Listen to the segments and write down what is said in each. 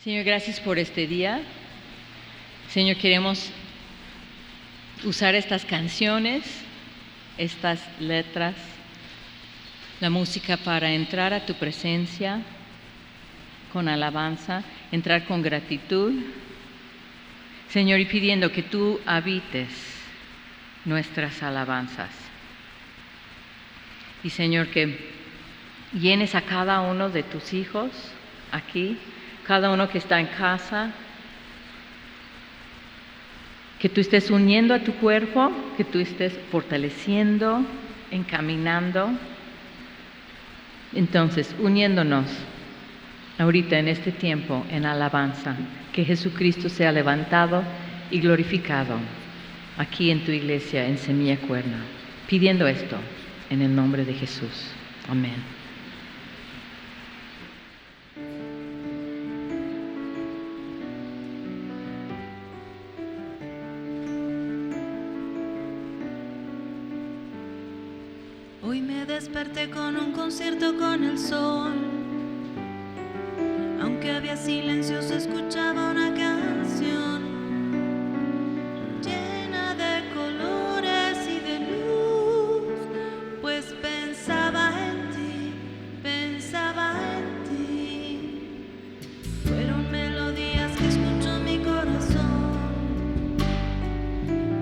Señor, gracias por este día. Señor, queremos usar estas canciones, estas letras, la música para entrar a tu presencia con alabanza, entrar con gratitud. Señor, y pidiendo que tú habites nuestras alabanzas. Y Señor, que llenes a cada uno de tus hijos aquí, cada uno que está en casa, que tú estés uniendo a tu cuerpo, que tú estés fortaleciendo, encaminando. Entonces, uniéndonos ahorita en este tiempo en alabanza, que Jesucristo sea levantado y glorificado aquí en tu iglesia en Semilla Cuerna, pidiendo esto en el nombre de Jesús. Amén. Hoy me desperté con un concierto con el sol. Aunque había silencio, se escuchaba una canción llena de colores y de luz, pues pensaba en ti, pensaba en ti. Fueron melodías que escuchó mi corazón,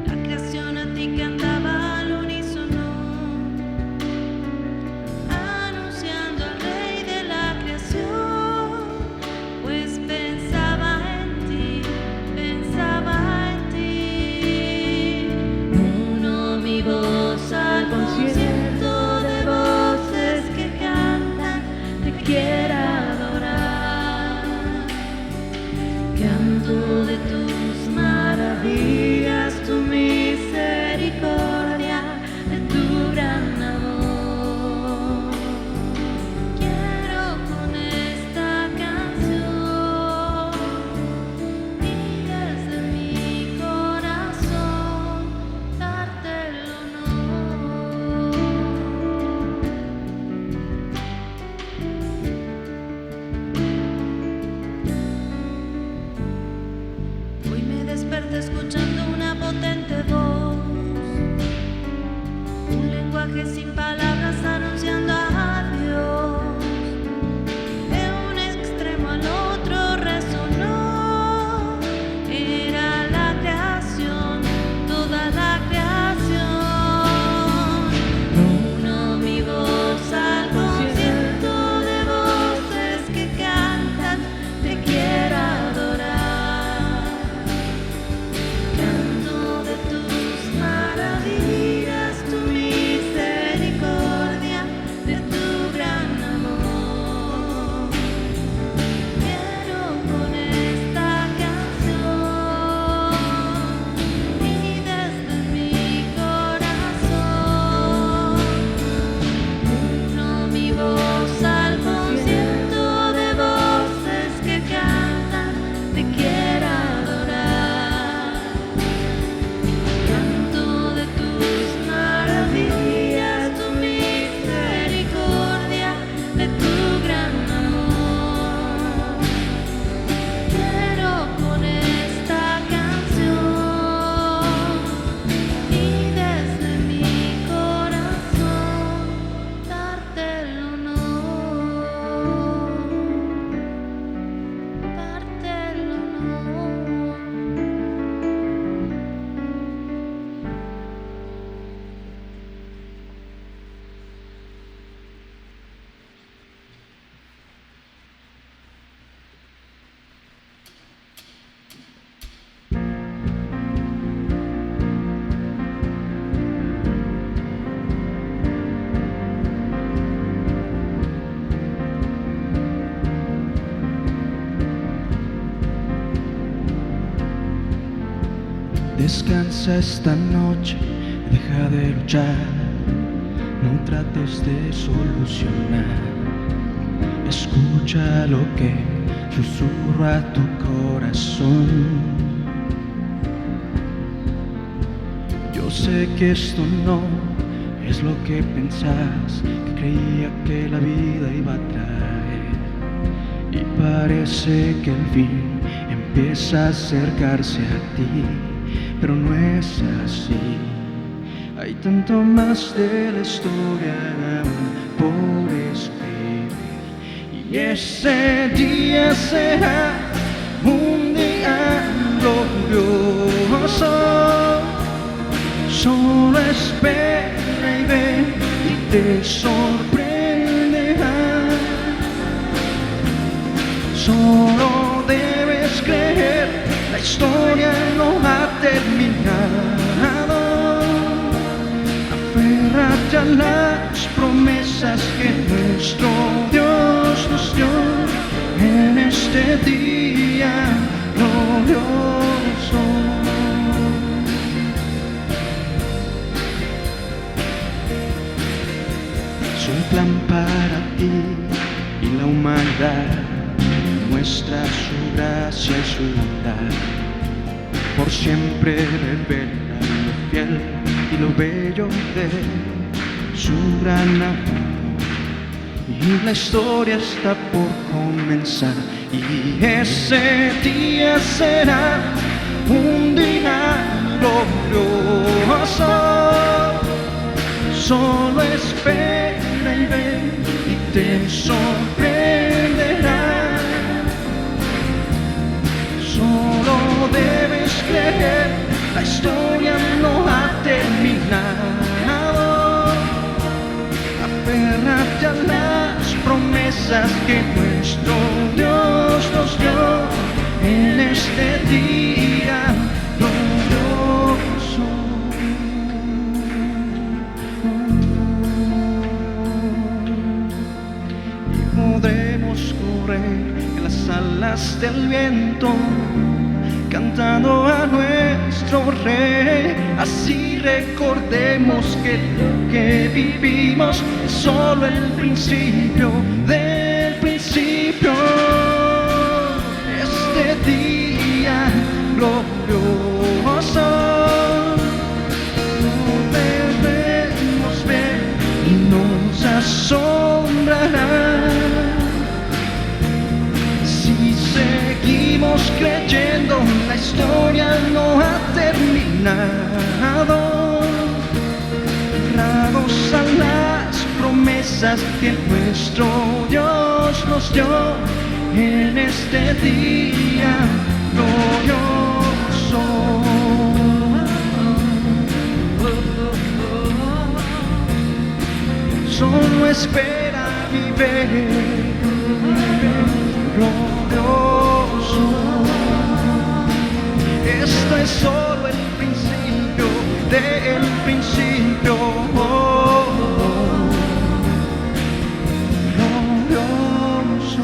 la creación a ti que andaba al unísono, anunciando al Rey de la creación, pues pensaba en ti, pensaba en ti. Uno mi voz al concierto de voces que cantan, te quiero adorar. Canto de tus maravillas, tu misericordia, de tu gran amor. Quiero con esta canción y desde mi corazón darte el honor. Hoy me desperté escuchando una potente voz, un lenguaje sin palabras anunciando a Dios. De un extremo al otro resonó, era la creación, toda la creación. Uno mi voz al concierto de voces que cantan, te quiero adorar. Canto de tus maravillas, tu misericordia, de tu gran amor. Quiero con esta canción y desde mi corazón, uno mi voz al concierto de voces que cantan, te quiero adorar. Canto de tus maravillas, tu misericordia, de tu gran amor. Quiero con esta canción y desde mi corazón darte el honor, darte el honor. Descansa esta noche, deja de luchar, no trates de solucionar. Escucha lo que susurra tu corazón. Yo sé que esto no es lo que pensás, que creía que la vida iba a traer. Y parece que el fin empieza a acercarse a ti, pero no es así. Hay tanto más de la historia aún por escribir, y ese día será un día glorioso. Solo espera y ve y te sorprenderá. Solo debes creer, la historia no ha terminado. Aférrate a las promesas que nuestro Dios nos dio en este día glorioso. Es un plan para ti y la humanidad. Muestra su gracia y su bondad, por siempre revela lo fiel y lo bello de su gran amor. Y la historia está por comenzar, y ese día será un día glorioso. Solo espera y ve y te sorprenderá. Solo debes creer, la historia no ha terminado. Aférrate a las promesas que nuestro Dios nos dio en este día glorioso. Y podremos correr en las alas del viento, cantando a nuestro Rey. Así recordemos que lo que vivimos es solo el principio del principio. Este día glorioso lo debemos ver y nos asombrará. Si seguimos creyendo, la historia no ha terminado. Aferrados a las promesas que nuestro Dios nos dio en este día glorioso. Solo espera y ve glorioso. Esto es solo el principio del principio. Glorioso.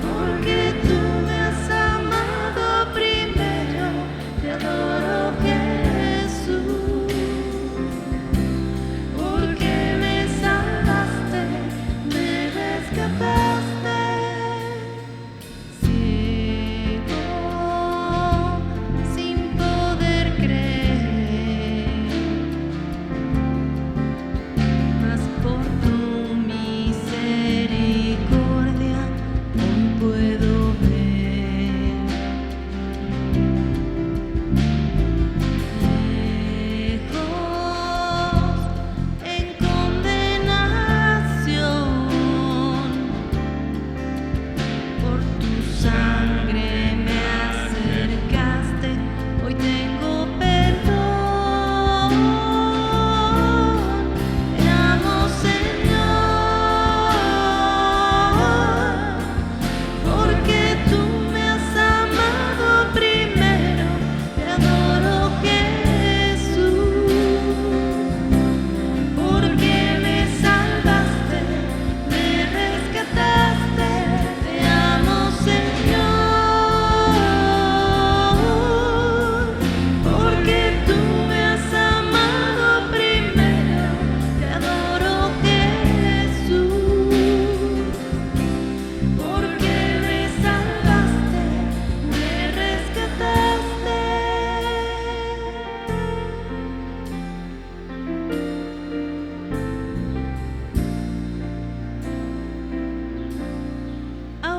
Porque tú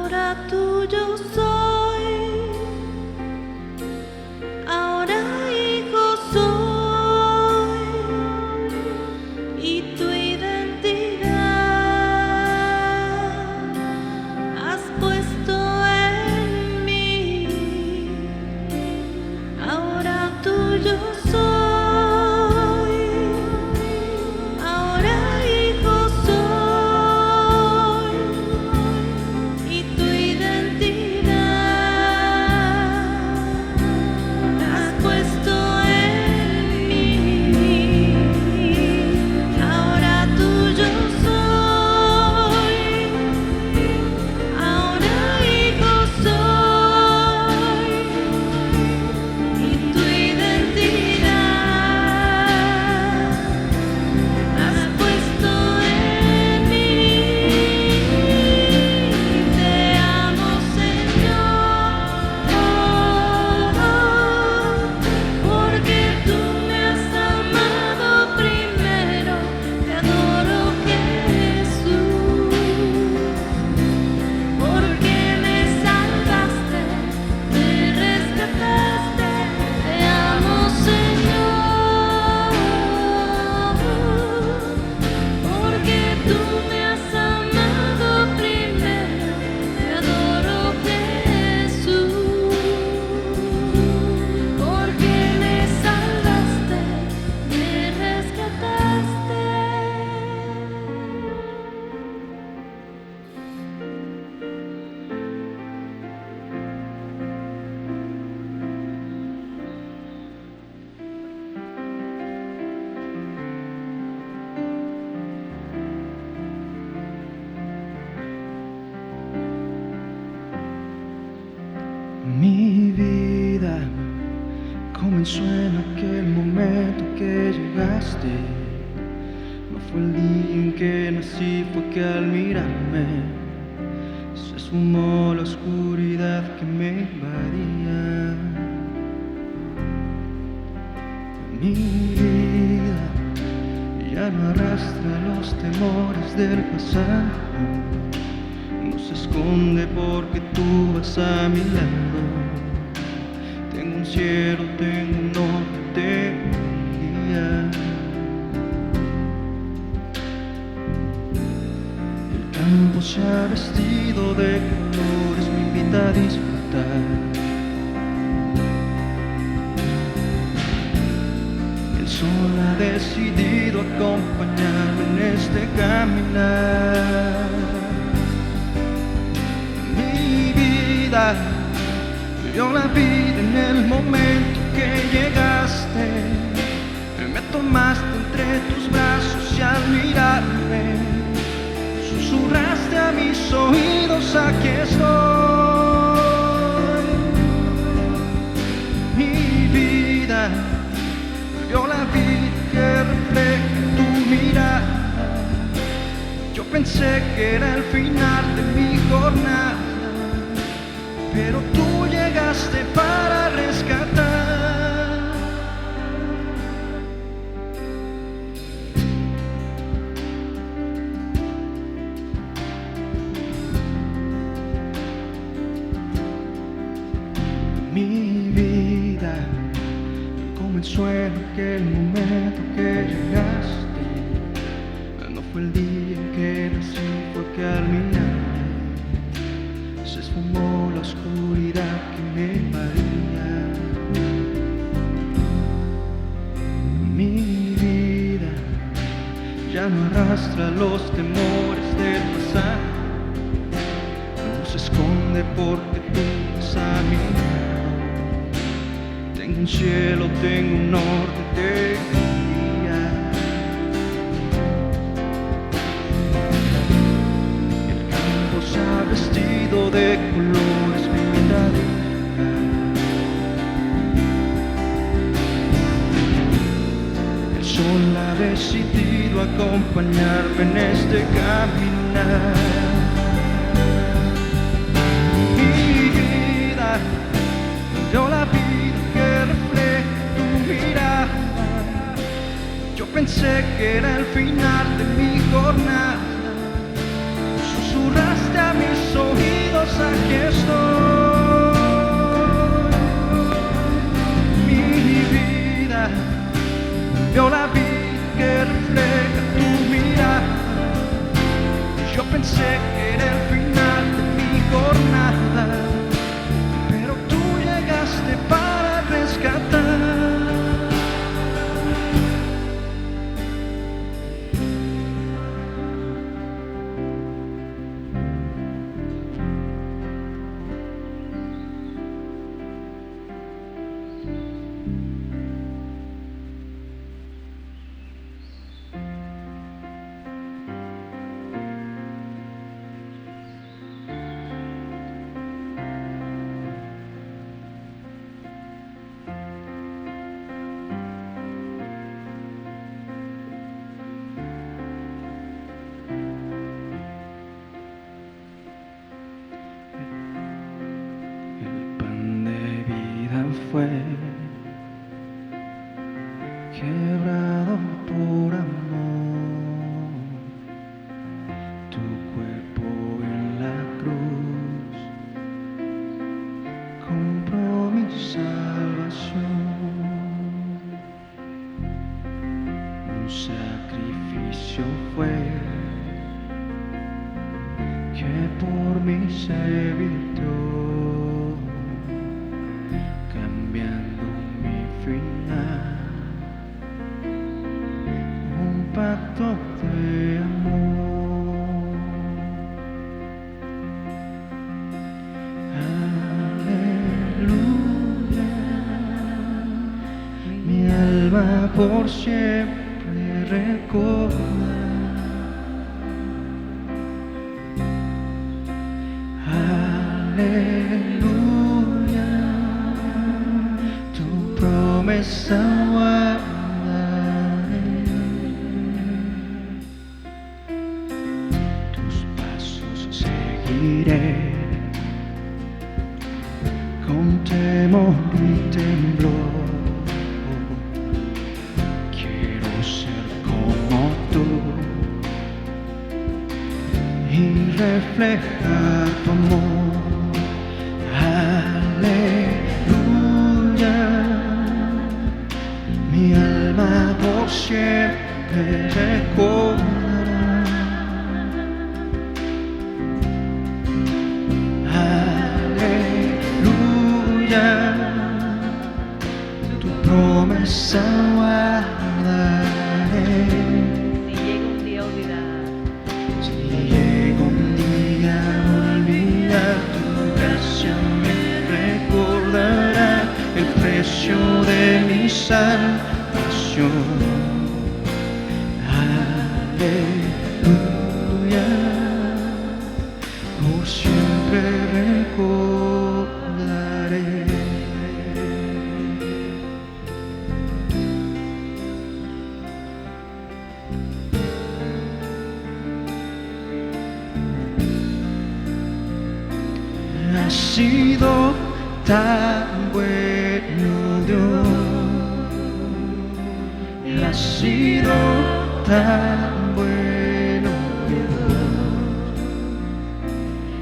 Ahora tuyo soy, ahora hijo soy, y tu identidad has puesto en mí. Ahora tuyo soy, ahora hijo soy, y tu identidad has puesto en mí. Ahora tuyo soy, ahora hijo soy, y tu identidad has puesto en mí. Te amo, Señor, porque tú me has amado primero. Te adoro, Jesús, porque me salvaste, me rescataste. Te amo, Señor, porque tú me has amado primero. Te adoro, Jesús, porque me salvaste, me rescataste. Mi vida comenzó en aquel momento que llegaste. No fue el día en que nací, fue que al mirarme se esfumó la oscuridad que me invadía. Mi vida ya no arrastra los temores del pasado. No se esconde porque tú vas a mi lado. Tengo un cielo, tengo un norte, tengo un guía. El campo se ha vestido de colores, me invita a disfrutar. El sol ha decidido acompañarme en este caminar. Vio la vida en el momento que llegaste. Me tomaste entre tus brazos y al mirarme susurraste a mis oídos: aquí estoy. Mi vida vio la vida que refleja tu mirada. Yo pensé que era el final de mi jornada, pero tú llegaste para rescatar. Mi vida comenzó en aquel momento que llegaste. No fue el día en que nací, fue que al mirarme se esfumó la oscuridad que me invadía. Mi vida ya no arrastra los temores del pasado. No se esconde porque tú vas a mi lado. Tengo un cielo, tengo un norte, tengo un guía. El campo se ha vestido de colores, me invita a disfrutar. El sol ha decidido acompañarme en este caminar. Mi vida dio la vida que refleja tu mirada. Yo pensé que era el final de mi jornada. Susurraste a mis oídos fue quebrado por amor, tu cuerpo en la cruz compró mi salvación, un sacrificio fue que por mí se evitó, cambiando mi final, un pacto de amor. Aleluya, mi alma por siempre recordará. Aleluya, tu promesa guardaré, tus pasos seguiré, con temor y temblor, quiero ser como tú y reflejar tu amor. Aleluya, mi alma por siempre recordará. Aleluya, tu promesa guardaré. Si llega un día a olvidar, Si llega un día a olvidar, tu gracia me recordará el precio de mi salvación. Aleluya, por siempre recordaré. Has sido tan bueno, Dios. Has sido tan bueno, Dios.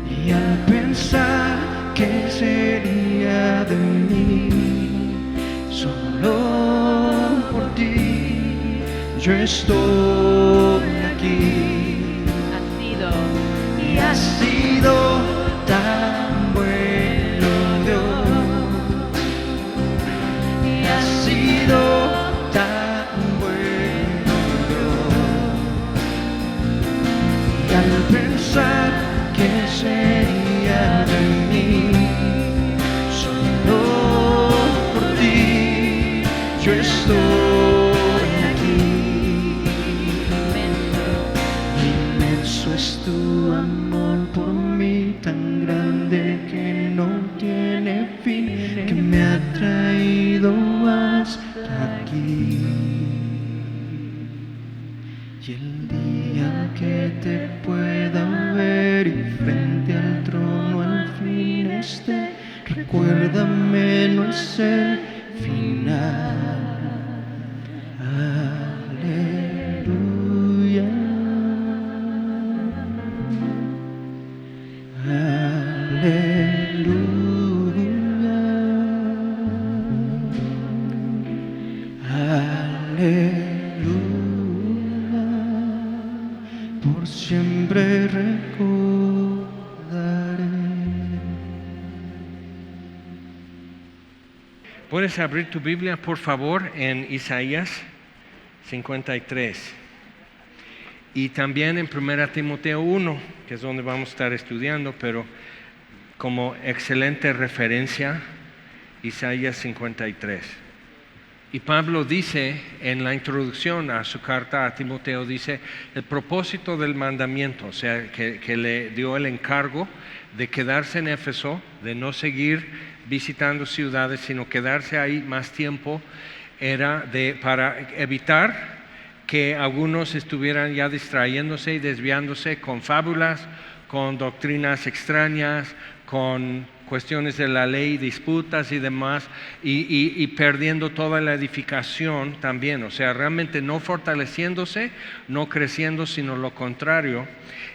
Y al pensar que sería de mí, solo por ti, yo estoy aquí. has sido Y has sido tan bueno, Dios. Y has sido tan bueno, Dios. Y al pensar que sería de mí, solo por ti, yo estoy aquí. Inmenso es tu amor por mí, tan grande que no tiene fin, que me ha traído hasta aquí. Y el día que te pueda ver y frente al trono al fin esté, recuérdame, no es el final. Aleluya. Aleluya, aleluya, por siempre recordaré. Puedes abrir tu Biblia, por favor, en Isaías 53. Y también en 1 Timoteo 1, que es donde vamos a estar estudiando, pero como excelente referencia, Isaías 53. Y Pablo dice en la introducción a su carta a Timoteo, dice, el propósito del mandamiento, o sea, que le dio el encargo de quedarse en Éfeso, de no seguir visitando ciudades, sino quedarse ahí más tiempo, era para evitar que algunos estuvieran ya distrayéndose y desviándose con fábulas, con doctrinas extrañas, con cuestiones de la ley, disputas y demás, y perdiendo toda la edificación también, o sea, realmente no fortaleciéndose, no creciendo, sino lo contrario.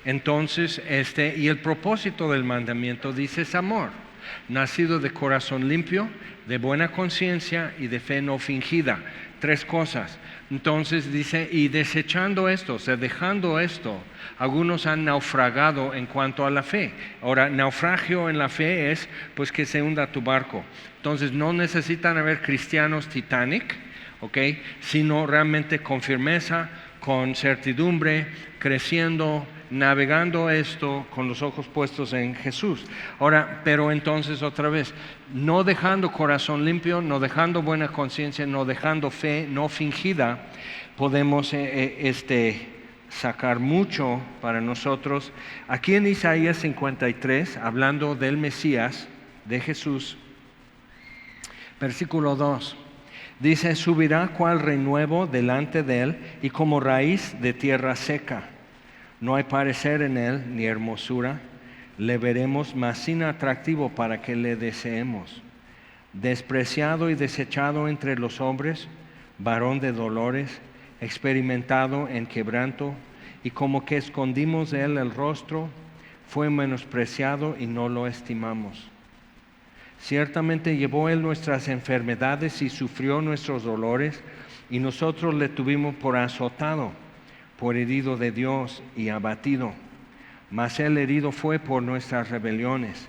Entonces, y el propósito del mandamiento dice es amor, nacido de corazón limpio, de buena conciencia y de fe no fingida. 3 cosas. Entonces dice, y desechando esto, o sea, dejando esto, algunos han naufragado en cuanto a la fe. Ahora, naufragio en la fe es pues que se hunda tu barco. Entonces no necesitan haber cristianos Titanic, ¿ok? Sino realmente con firmeza, con certidumbre, creciendo, navegando esto con los ojos puestos en Jesús. Ahora, pero entonces otra vez, no dejando corazón limpio, no dejando buena conciencia, no dejando fe no fingida, podemos sacar mucho para nosotros. Aquí en Isaías 53, hablando del Mesías, de Jesús, versículo 2. Dice, subirá cual renuevo delante de él y como raíz de tierra seca. No hay parecer en él ni hermosura. Le veremos, mas sin atractivo para que le deseemos. Despreciado y desechado entre los hombres, varón de dolores, experimentado en quebranto, y como que escondimos de él el rostro, fue menospreciado y no lo estimamos. Ciertamente llevó él nuestras enfermedades y sufrió nuestros dolores, y nosotros le tuvimos por azotado, por herido de Dios y abatido. Mas él herido fue por nuestras rebeliones,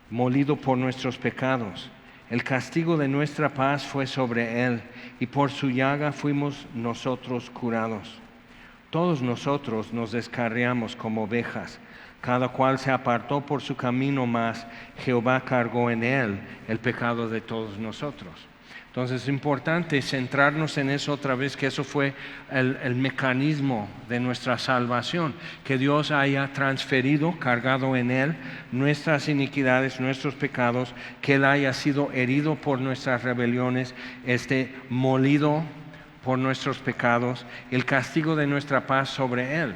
molido por nuestros pecados. El castigo de nuestra paz fue sobre él, y por su llaga fuimos nosotros curados. Todos nosotros nos descarriamos como ovejas, cada cual se apartó por su camino, mas Jehová cargó en él el pecado de todos nosotros. Entonces es importante centrarnos en eso otra vez, que eso fue el mecanismo de nuestra salvación, que Dios haya transferido, cargado en él nuestras iniquidades, nuestros pecados, que él haya sido herido por nuestras rebeliones, molido por nuestros pecados, el castigo de nuestra paz sobre él.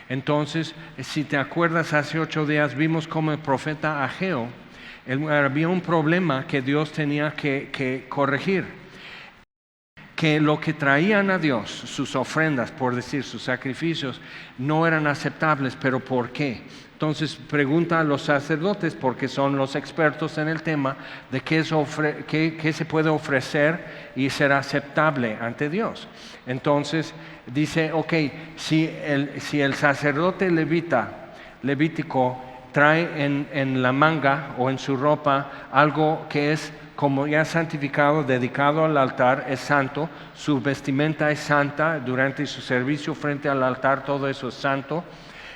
Entonces, si te acuerdas, hace 8 días vimos como el profeta Ageo, había un problema que Dios tenía que corregir, que lo que traían a Dios, sus ofrendas, por decir, sus sacrificios, no eran aceptables. ¿Pero por qué? Entonces pregunta a los sacerdotes, porque son los expertos en el tema, de qué se puede ofrecer y ser aceptable ante Dios. Entonces dice, ok, si el sacerdote levítico trae en la manga o en su ropa algo que es como ya santificado, dedicado al altar, es santo, su vestimenta es santa, durante su servicio frente al altar todo eso es santo.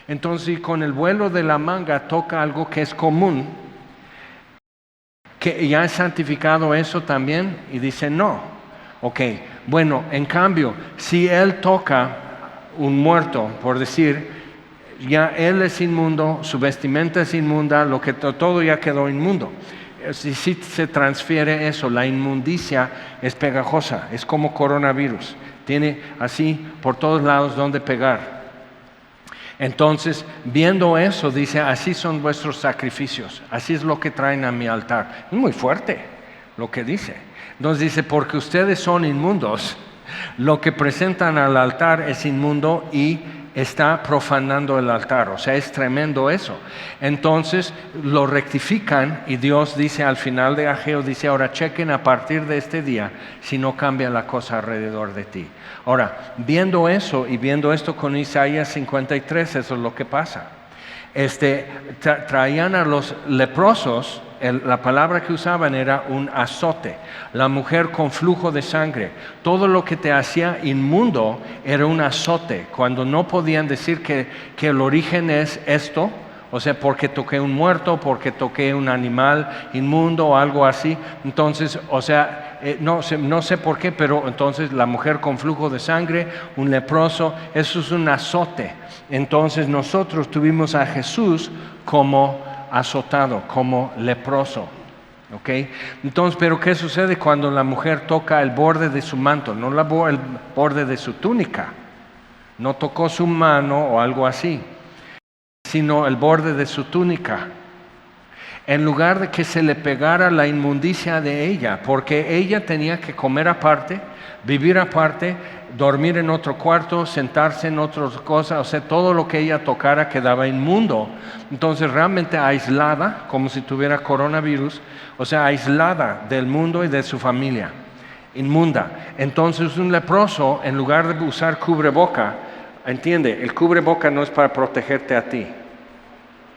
Entonces, con el vuelo de la manga toca algo que es común, que ya es santificado eso también, y dice no. Ok, bueno, en cambio, si él toca un muerto, por decir, ya él es inmundo, su vestimenta es inmunda, todo ya quedó inmundo. Si se transfiere eso, la inmundicia es pegajosa, es como coronavirus, tiene así por todos lados donde pegar. Entonces, viendo eso, dice, así son vuestros sacrificios, así es lo que traen a mi altar. Es muy fuerte lo que dice. Entonces dice, porque ustedes son inmundos, lo que presentan al altar es inmundo y está profanando el altar, o sea, es tremendo eso. Entonces lo rectifican y Dios dice al final de Ageo, dice, ahora chequen a partir de este día si no cambia la cosa alrededor de ti. Ahora, viendo eso y viendo esto con Isaías 53, eso es lo que pasa. Traían a los leprosos, la palabra que usaban era un azote, la mujer con flujo de sangre, todo lo que te hacía inmundo era un azote, cuando no podían decir que el origen es esto, o sea, porque toqué un muerto, porque toqué un animal inmundo o algo así. Entonces, o sea, no sé por qué, pero entonces la mujer con flujo de sangre, un leproso, eso es un azote. Entonces nosotros tuvimos a Jesús como azotado, como leproso. ¿Ok? Entonces, pero ¿qué sucede cuando la mujer toca el borde de su manto? No el borde de su túnica, no tocó su mano o algo así, sino el borde de su túnica. en lugar de que se le pegara la inmundicia de ella, porque ella tenía que comer aparte, vivir aparte, dormir en otro cuarto, sentarse en otras cosas, o sea, todo lo que ella tocara quedaba inmundo. Entonces realmente aislada, como si tuviera coronavirus, o sea, aislada del mundo y de su familia, inmunda. Entonces un leproso, en lugar de usar cubreboca, entiende, el cubreboca no es para protegerte a ti.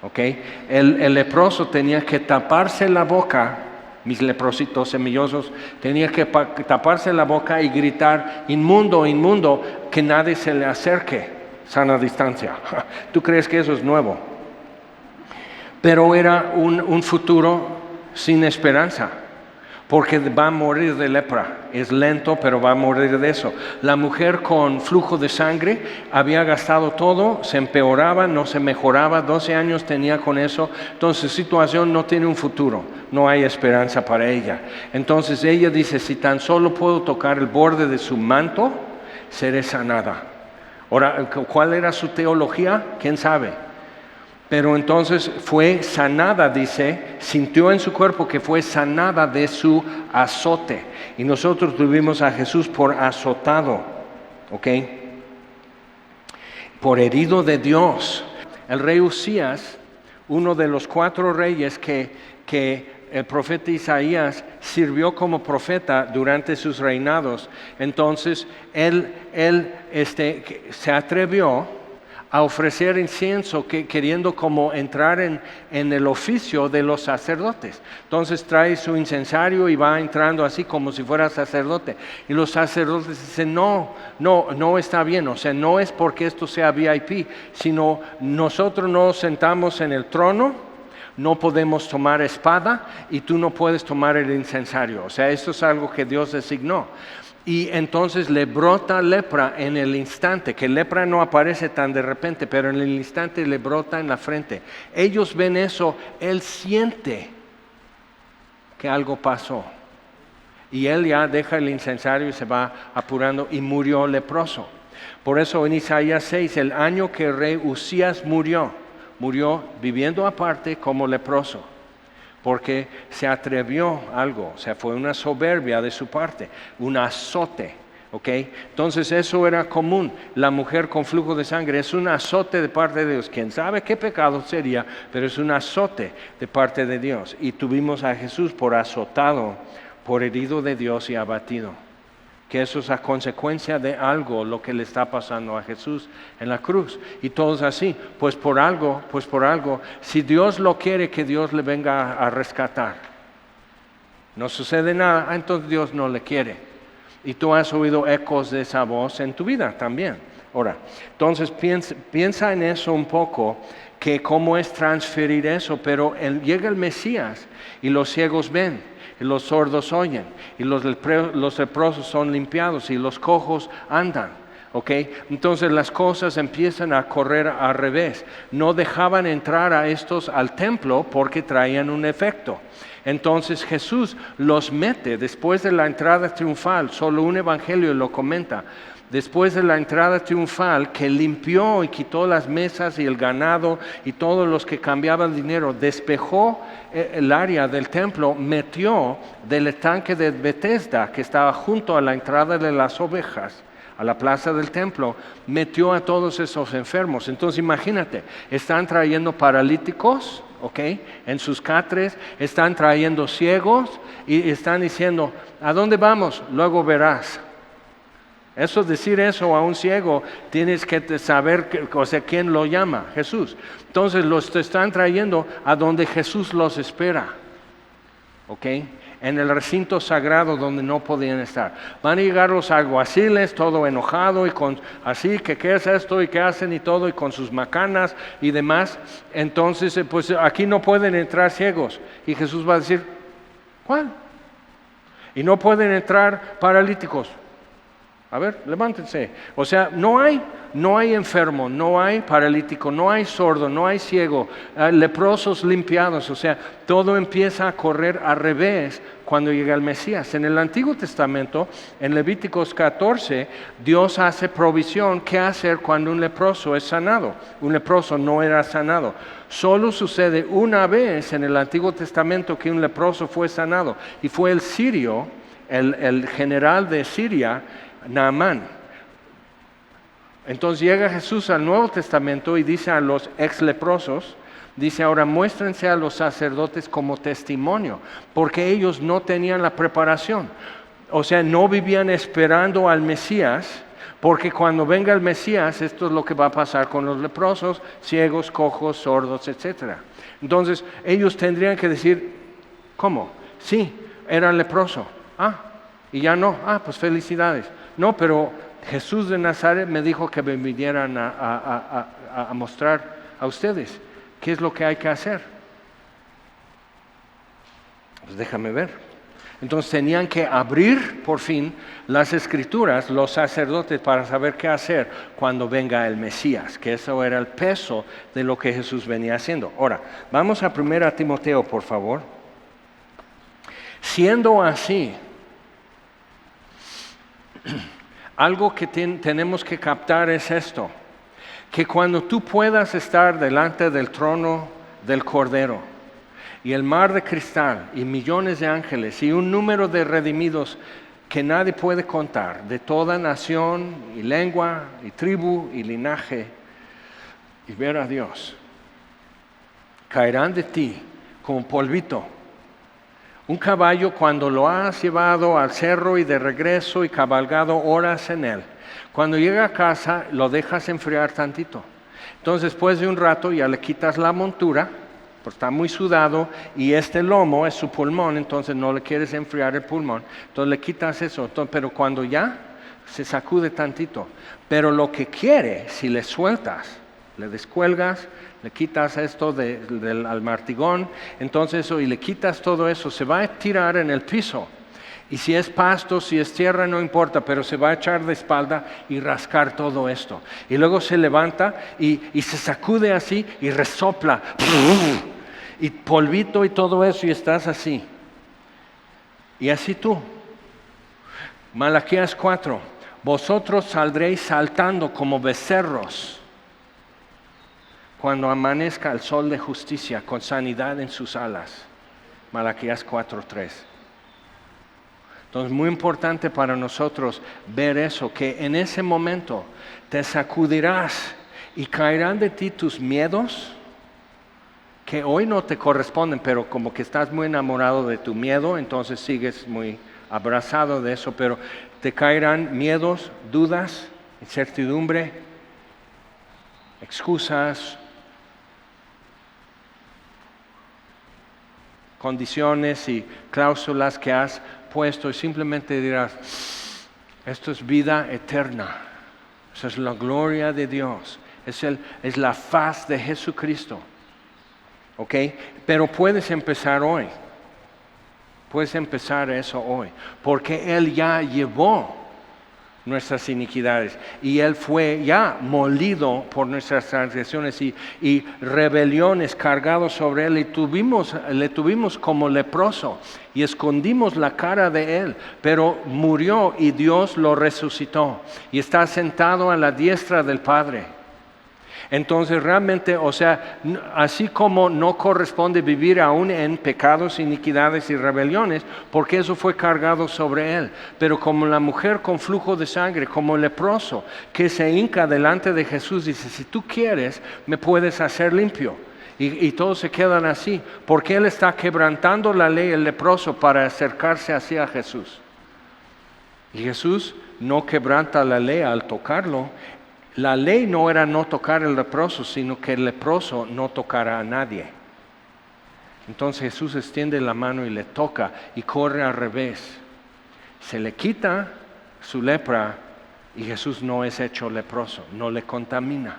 ¿Okay? El leproso tenía que taparse la boca, mis leprositos semillosos, tenía que taparse la boca y gritar, inmundo, inmundo, que nadie se le acerque, sana distancia. ¿Tú crees que eso es nuevo? Pero era un futuro sin esperanza, porque va a morir de lepra. Es lento, pero va a morir de eso. La mujer con flujo de sangre había gastado todo, se empeoraba, no se mejoraba, 12 años tenía con eso. Entonces, situación no tiene un futuro, no hay esperanza para ella. Entonces ella dice, si tan solo puedo tocar el borde de su manto, seré sanada. Ahora, ¿cuál era su teología? ¿Quién sabe? Pero entonces fue sanada, dice, sintió en su cuerpo que fue sanada de su azote. Y nosotros tuvimos a Jesús por azotado, ¿ok? Por herido de Dios. El rey Usías, uno de los 4 reyes que el profeta Isaías sirvió como profeta durante sus reinados. Entonces él se atrevió a ofrecer incienso, queriendo como entrar en el oficio de los sacerdotes. Entonces trae su incensario y va entrando así como si fuera sacerdote. Y los sacerdotes dicen, no está bien. O sea, no es porque esto sea VIP, sino nosotros nos sentamos en el trono, no podemos tomar espada y tú no puedes tomar el incensario. O sea, esto es algo que Dios designó. Y entonces le brota lepra en el instante, que lepra no aparece tan de repente, pero en el instante le brota en la frente. Ellos ven eso, él siente que algo pasó. Y él ya deja el incensario y se va apurando y murió leproso. Por eso en Isaías 6, el año que el rey Usías murió viviendo aparte como leproso. Porque se atrevió algo, o sea, fue una soberbia de su parte, un azote, ¿ok? Entonces eso era común. La mujer con flujo de sangre es un azote de parte de Dios. Quién sabe qué pecado sería, pero es un azote de parte de Dios. Y tuvimos a Jesús por azotado, por herido de Dios y abatido. Que eso es a consecuencia de algo, lo que le está pasando a Jesús en la cruz. Y todos así, pues por algo, si Dios lo quiere, que Dios le venga a rescatar. No sucede nada, entonces Dios no le quiere. Y tú has oído ecos de esa voz en tu vida también. Ahora, entonces piensa en eso un poco, que cómo es transferir eso, pero llega el Mesías y los ciegos ven. Y los sordos oyen, y los leprosos son limpiados, y los cojos andan. ¿Okay? Entonces las cosas empiezan a correr al revés. No dejaban entrar a estos al templo porque traían un efecto. Entonces Jesús los mete después de la entrada triunfal. Solo un evangelio lo comenta. Después de la entrada triunfal, que limpió y quitó las mesas y el ganado y todos los que cambiaban dinero, despejó el área del templo, metió del estanque de Betesda, que estaba junto a la entrada de las ovejas, a la plaza del templo, metió a todos esos enfermos. Entonces imagínate, están trayendo paralíticos, ¿okay? En sus catres, están trayendo ciegos y están diciendo, ¿a dónde vamos? Luego verás. Decir eso a un ciego, tienes que saber quién lo llama, Jesús. Entonces los están trayendo a donde Jesús los espera, ¿ok? En el recinto sagrado donde no podían estar. Van a llegar los alguaciles, todo enojado y así, que qué es esto y qué hacen y todo, y con sus macanas y demás. Entonces, pues aquí no pueden entrar ciegos. Y Jesús va a decir, ¿cuál? Y no pueden entrar paralíticos. A ver, levántense. O sea, no hay enfermo, no hay paralítico, no hay sordo, no hay ciego, leprosos limpiados. O sea, todo empieza a correr al revés cuando llega el Mesías. En el Antiguo Testamento, en Levíticos 14, Dios hace provisión qué hacer cuando un leproso es sanado. Un leproso no era sanado. Solo sucede una vez en el Antiguo Testamento que un leproso fue sanado, y fue el sirio, el general de Siria, Naamán. Entonces llega Jesús al Nuevo Testamento y dice a los ex leprosos, dice, ahora muéstrense a los sacerdotes como testimonio, porque ellos no tenían la preparación. O sea, no vivían esperando al Mesías, porque cuando venga el Mesías, esto es lo que va a pasar con los leprosos, ciegos, cojos, sordos, etc. Entonces ellos tendrían que decir, ¿cómo? Sí, era leproso. Y ya no. Pues felicidades. No, pero Jesús de Nazaret me dijo que me vinieran a mostrar a ustedes qué es lo que hay que hacer. Pues déjame ver. Entonces tenían que abrir por fin las Escrituras, los sacerdotes, para saber qué hacer cuando venga el Mesías, que eso era el peso de lo que Jesús venía haciendo. Ahora, vamos a 1 Timoteo, por favor. Siendo así, algo que tenemos que captar es esto, que cuando tú puedas estar delante del trono del Cordero y el mar de cristal y millones de ángeles y un número de redimidos que nadie puede contar, de toda nación y lengua y tribu y linaje, y ver a Dios, caerán de ti como polvito. Un caballo, cuando lo has llevado al cerro y de regreso y cabalgado horas en él, cuando llega a casa lo dejas enfriar tantito. Entonces después de un rato ya le quitas la montura, porque está muy sudado, y este lomo es su pulmón, entonces no le quieres enfriar el pulmón, entonces le quitas eso. Pero cuando ya se sacude tantito, pero lo que quiere, si le sueltas, le descuelgas, le quitas esto al martigón, entonces y le quitas todo eso, se va a tirar en el piso. Y si es pasto, si es tierra, no importa, pero se va a echar de espalda y rascar todo esto. Y luego se levanta y se sacude así y resopla. Y polvito y todo eso, y estás así. Y así tú. Malaquías 4. Vosotros saldréis saltando como becerros cuando amanezca el sol de justicia con sanidad en sus alas. Malaquías 4:3. Entonces, muy importante para nosotros ver eso, que en ese momento te sacudirás y caerán de ti tus miedos, que hoy no te corresponden, pero como que estás muy enamorado de tu miedo, entonces sigues muy abrazado de eso, pero te caerán miedos, dudas, incertidumbre, excusas, condiciones y cláusulas que has puesto, y simplemente dirás, esto es vida eterna, esa es la gloria de Dios, es la faz de Jesucristo. ¿Ok? Pero puedes empezar hoy. Puedes empezar eso hoy. Porque Él ya llevó nuestras iniquidades. Y Él fue ya molido por nuestras transgresiones y rebeliones cargados sobre Él. Y le tuvimos como leproso. Y escondimos la cara de Él. Pero murió y Dios lo resucitó. Y está sentado a la diestra del Padre. Entonces realmente, o sea, así como no corresponde vivir aún en pecados, iniquidades y rebeliones, porque eso fue cargado sobre Él, pero como la mujer con flujo de sangre, como el leproso, que se hinca delante de Jesús, dice, si tú quieres, me puedes hacer limpio. Y todos se quedan así, porque Él está quebrantando la ley, el leproso, para acercarse así a Jesús. Y Jesús no quebranta la ley al tocarlo. La ley no era no tocar al leproso, sino que el leproso no tocara a nadie. Entonces Jesús extiende la mano y le toca y corre al revés. Se le quita su lepra y Jesús no es hecho leproso, no le contamina.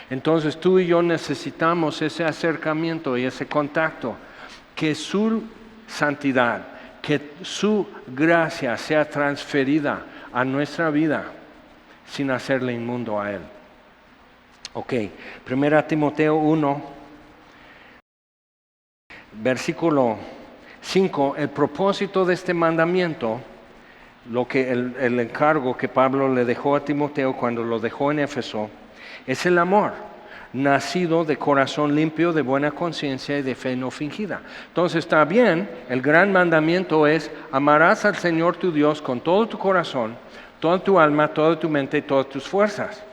Entonces tú y yo necesitamos ese acercamiento y ese contacto, que su santidad, que su gracia sea transferida a nuestra vida sin hacerle inmundo a Él. Ok, 1 Timoteo 1, versículo 5, el propósito de este mandamiento, lo que el encargo que Pablo le dejó a Timoteo cuando lo dejó en Éfeso, es el amor, nacido de corazón limpio, de buena conciencia y de fe no fingida. Entonces está bien, el gran mandamiento es: amarás al Señor tu Dios con todo tu corazón, toda tu alma, toda tu mente y todas tus fuerzas.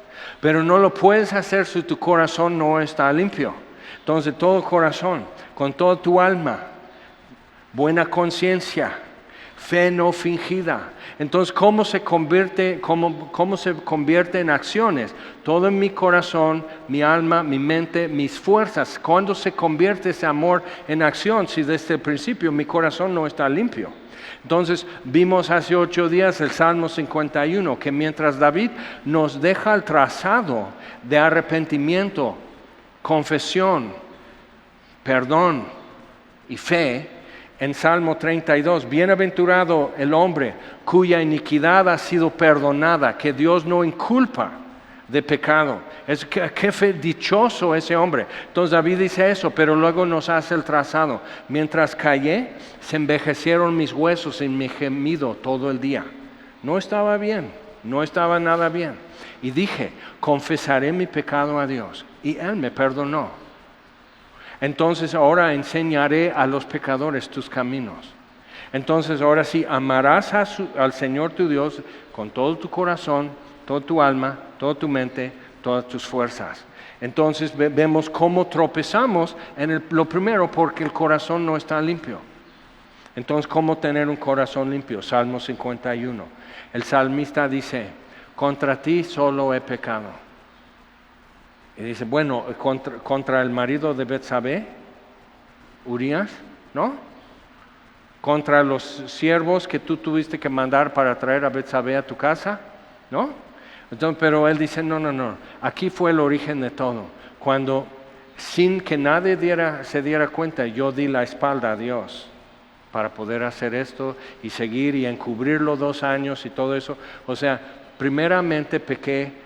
Pero no lo puedes hacer si tu corazón no está limpio. Entonces todo corazón, con toda tu alma, buena conciencia, fe no fingida. Entonces, ¿cómo se convierte en acciones? Todo en mi corazón, mi alma, mi mente, mis fuerzas. ¿Cuándo se convierte ese amor en acción si desde el principio mi corazón no está limpio? Entonces, vimos hace 8 días el Salmo 51, que mientras David nos deja el trazado de arrepentimiento, confesión, perdón y fe, en Salmo 32, bienaventurado el hombre cuya iniquidad ha sido perdonada, que Dios no inculpa de pecado. Qué dichoso ese hombre. Entonces David dice eso, pero luego nos hace el trazado. Mientras callé, se envejecieron mis huesos en mi gemido todo el día. No estaba bien, no estaba nada bien. Y dije, confesaré mi pecado a Dios, y Él me perdonó. Entonces ahora enseñaré a los pecadores tus caminos. Entonces ahora sí, amarás al Señor tu Dios con todo tu corazón, toda tu alma, toda tu mente, todas tus fuerzas. Entonces vemos cómo tropezamos en lo primero, porque el corazón no está limpio. Entonces, ¿cómo tener un corazón limpio? Salmo 51. El salmista dice, contra ti solo he pecado. Y dice, bueno, contra el marido de Betsabé, Urías, ¿no? Contra los siervos que tú tuviste que mandar para traer a Betsabé a tu casa, ¿no? Entonces, pero él dice, no, aquí fue el origen de todo. Cuando, sin que nadie se diera cuenta, yo di la espalda a Dios para poder hacer esto y seguir y encubrirlo 2 años y todo eso. O sea, primeramente pequé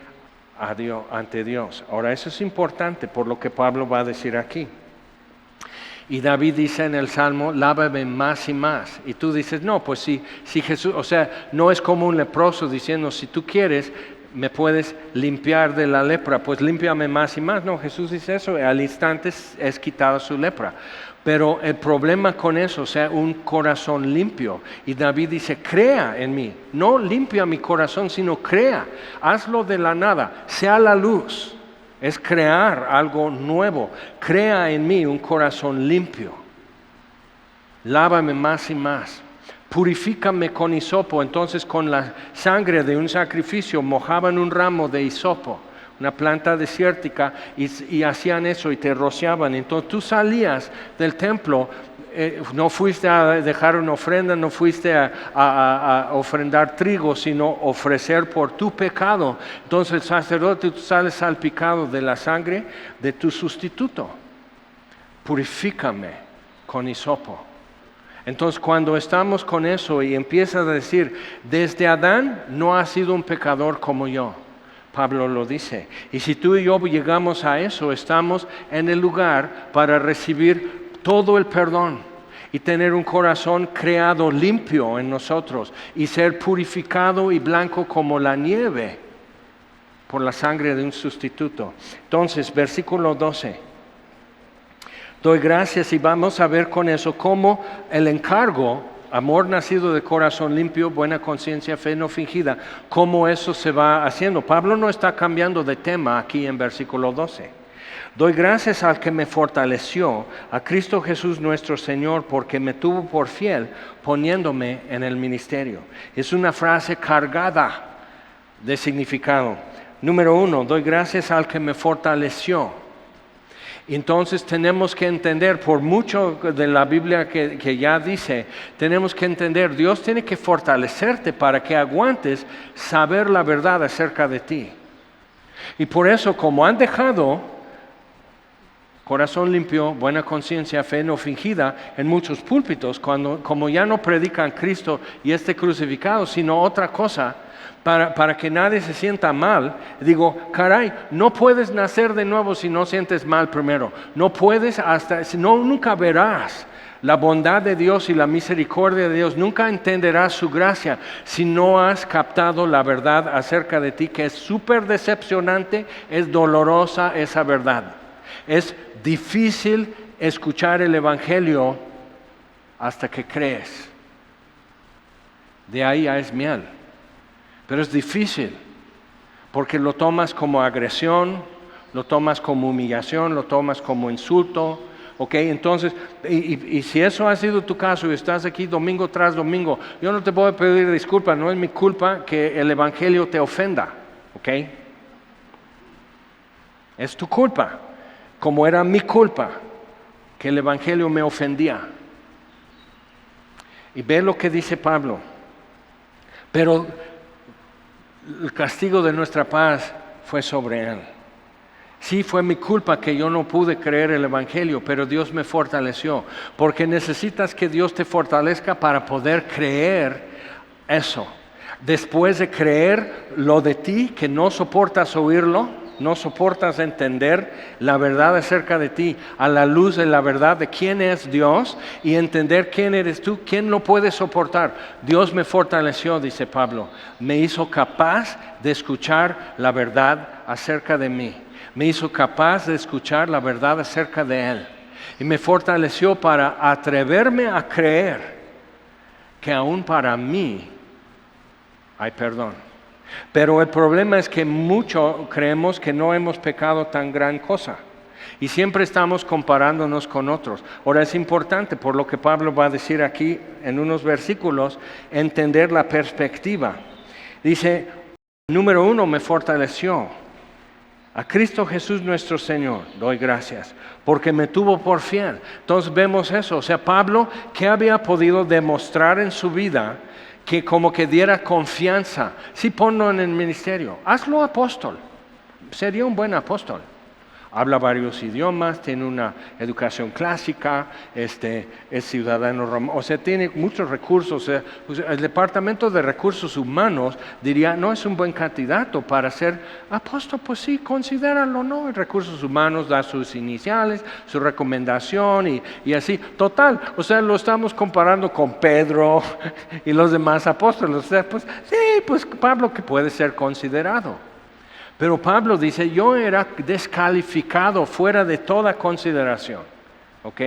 ante Dios. Ahora, eso es importante por lo que Pablo va a decir aquí. Y David dice en el Salmo, lávame más y más. Y tú dices, no, pues si Jesús, o sea, no es como un leproso diciendo, si tú quieres, me puedes limpiar de la lepra, pues límpiame más y más. No, Jesús dice eso, al instante es quitada su lepra. Pero el problema con eso, o sea, un corazón limpio. Y David dice, crea en mí. No limpia mi corazón, sino crea. Hazlo de la nada, sea la luz. Es crear algo nuevo. Crea en mí un corazón limpio. Lávame más y más. Purifícame con hisopo. Entonces, con la sangre de un sacrificio mojaban un ramo de hisopo, una planta desértica, y hacían eso y te rociaban. Entonces tú salías del templo, no fuiste a dejar una ofrenda, no fuiste a ofrendar trigo, sino ofrecer por tu pecado. Entonces el sacerdote, tú sales salpicado de la sangre de tu sustituto. Purifícame con hisopo. Entonces cuando estamos con eso y empiezas a decir, desde Adán no ha sido un pecador como yo, Pablo lo dice. Y si tú y yo llegamos a eso, estamos en el lugar para recibir todo el perdón y tener un corazón creado limpio en nosotros y ser purificado y blanco como la nieve por la sangre de un sustituto. Entonces, versículo 12. Doy gracias, y vamos a ver con eso cómo el encargo, amor nacido de corazón limpio, buena conciencia, fe no fingida, cómo eso se va haciendo. Pablo no está cambiando de tema aquí en versículo 12. Doy gracias al que me fortaleció, a Cristo Jesús nuestro Señor, porque me tuvo por fiel, poniéndome en el ministerio. Es una frase cargada de significado. Número 1, doy gracias al que me fortaleció. Entonces tenemos que entender, por mucho de la Biblia que ya dice, tenemos que entender, Dios tiene que fortalecerte para que aguantes saber la verdad acerca de ti. Y por eso, como han dejado Corazón limpio, buena conciencia, fe no fingida en muchos púlpitos, como ya no predican Cristo y crucificado, sino otra cosa, para que nadie se sienta mal. Digo, caray, no puedes nacer de nuevo si no sientes mal primero. No puedes nunca verás la bondad de Dios y la misericordia de Dios. Nunca entenderás su gracia si no has captado la verdad acerca de ti, que es súper decepcionante, es dolorosa esa verdad. Es difícil escuchar el Evangelio hasta que crees. De ahí ya es miel. Pero es difícil, porque lo tomas como agresión, lo tomas como humillación, lo tomas como insulto. Ok, entonces, y si eso ha sido tu caso y estás aquí domingo tras domingo, yo no te puedo pedir disculpas, no es mi culpa que el Evangelio te ofenda. Ok, es tu culpa, como era mi culpa que el Evangelio me ofendía. Y ve lo que dice Pablo. Pero el castigo de nuestra paz fue sobre él. Sí, fue mi culpa que yo no pude creer el Evangelio, pero Dios me fortaleció, porque necesitas que Dios te fortalezca para poder creer eso. Después de creer lo de ti, que no soportas oírlo, no soportas entender la verdad acerca de ti, a la luz de la verdad de quién es Dios y entender quién eres tú, quién lo puede soportar. Dios me fortaleció, dice Pablo, me hizo capaz de escuchar la verdad acerca de mí. Me hizo capaz de escuchar la verdad acerca de Él. Y me fortaleció para atreverme a creer que aún para mí hay perdón. Pero el problema es que mucho creemos que no hemos pecado tan gran cosa. Y siempre estamos comparándonos con otros. Ahora es importante, por lo que Pablo va a decir aquí en unos versículos, entender la perspectiva. Dice, número 1, me fortaleció. A Cristo Jesús nuestro Señor doy gracias, porque me tuvo por fiel. Entonces vemos eso. O sea, Pablo, ¿qué había podido demostrar en su vida que como que diera confianza? Sí, ponlo en el ministerio. Hazlo apóstol. Sería un buen apóstol. Habla varios idiomas, tiene una educación clásica, es ciudadano romano, o sea, tiene muchos recursos. El Departamento de Recursos Humanos diría, no es un buen candidato para ser apóstol. Pues sí, considéralo, ¿no? En Recursos Humanos da sus iniciales, su recomendación y así. Total, o sea, lo estamos comparando con Pedro y los demás apóstoles. O sea, pues sí, pues Pablo que puede ser considerado. Pero Pablo dice, yo era descalificado, fuera de toda consideración. ¿Ok?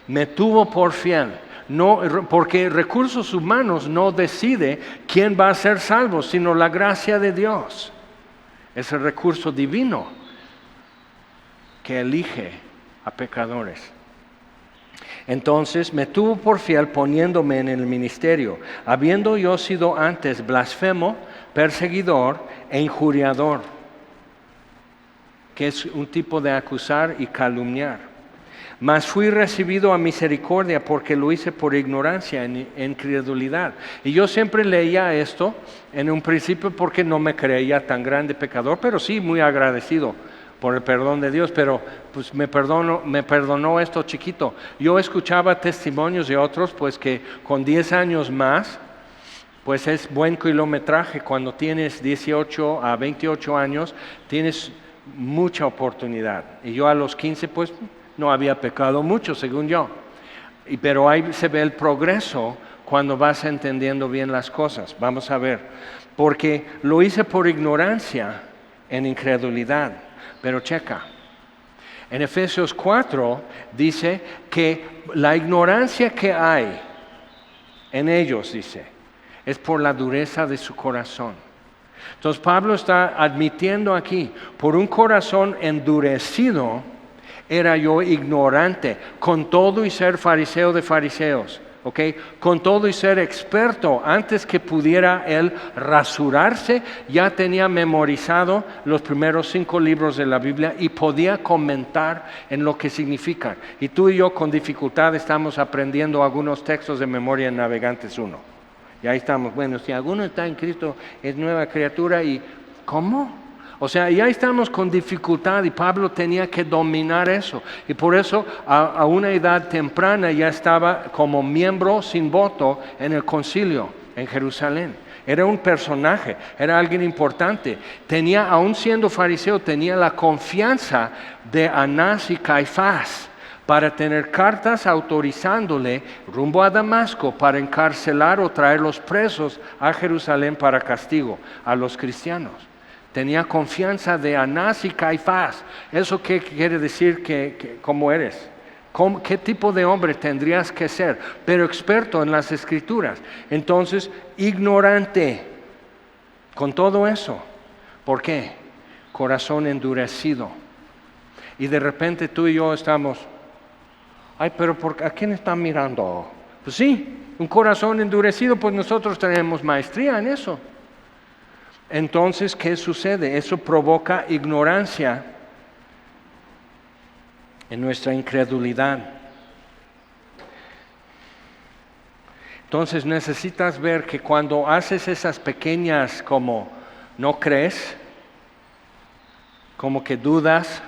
Me tuvo por fiel. No, porque Recursos Humanos no decide quién va a ser salvo, sino la gracia de Dios. Es el recurso divino que elige a pecadores. Entonces me tuvo por fiel poniéndome en el ministerio, habiendo yo sido antes blasfemo, perseguidor e injuriador, que es un tipo de acusar y calumniar. Mas fui recibido a misericordia porque lo hice por ignorancia, en incredulidad. Y yo siempre leía esto en un principio porque no me creía tan grande pecador, pero sí muy agradecido por el perdón de Dios, pero pues me perdonó esto chiquito. Yo escuchaba testimonios de otros pues que con 10 años más, pues es buen kilometraje. Cuando tienes 18 a 28 años, tienes mucha oportunidad. Y yo a los 15 pues no había pecado mucho, según yo. Pero ahí se ve el progreso cuando vas entendiendo bien las cosas. Vamos a ver. Porque lo hice por ignorancia, en incredulidad. Pero checa. En Efesios 4 dice que la ignorancia que hay en ellos, dice, es por la dureza de su corazón. Entonces Pablo está admitiendo aquí, por un corazón endurecido, era yo ignorante, con todo y ser fariseo de fariseos, ¿ok? Con todo y ser experto, antes que pudiera él rasurarse, ya tenía memorizado los primeros 5 libros de la Biblia y podía comentar en lo que significan. Y tú y yo con dificultad estamos aprendiendo algunos textos de memoria en Navegantes 1. Y ahí estamos. Bueno, si alguno está en Cristo, es nueva criatura. ¿Y cómo? O sea, ya estamos con dificultad y Pablo tenía que dominar eso. Y por eso a una edad temprana ya estaba como miembro sin voto en el concilio en Jerusalén. Era un personaje, era alguien importante. Tenía, aún siendo fariseo, tenía la confianza de Anás y Caifás para tener cartas autorizándole rumbo a Damasco para encarcelar o traer los presos a Jerusalén para castigo a los cristianos. Tenía confianza de Anás y Caifás. ¿Eso qué quiere decir cómo eres? ¿Qué tipo de hombre tendrías que ser? Pero experto en las Escrituras. Entonces, ignorante con todo eso. ¿Por qué? Corazón endurecido. Y de repente tú y yo estamos, ay, pero ¿a quién están mirando? Pues sí, un corazón endurecido, pues nosotros tenemos maestría en eso. Entonces, ¿qué sucede? Eso provoca ignorancia en nuestra incredulidad. Entonces necesitas ver que cuando haces esas pequeñas como no crees, como que dudas,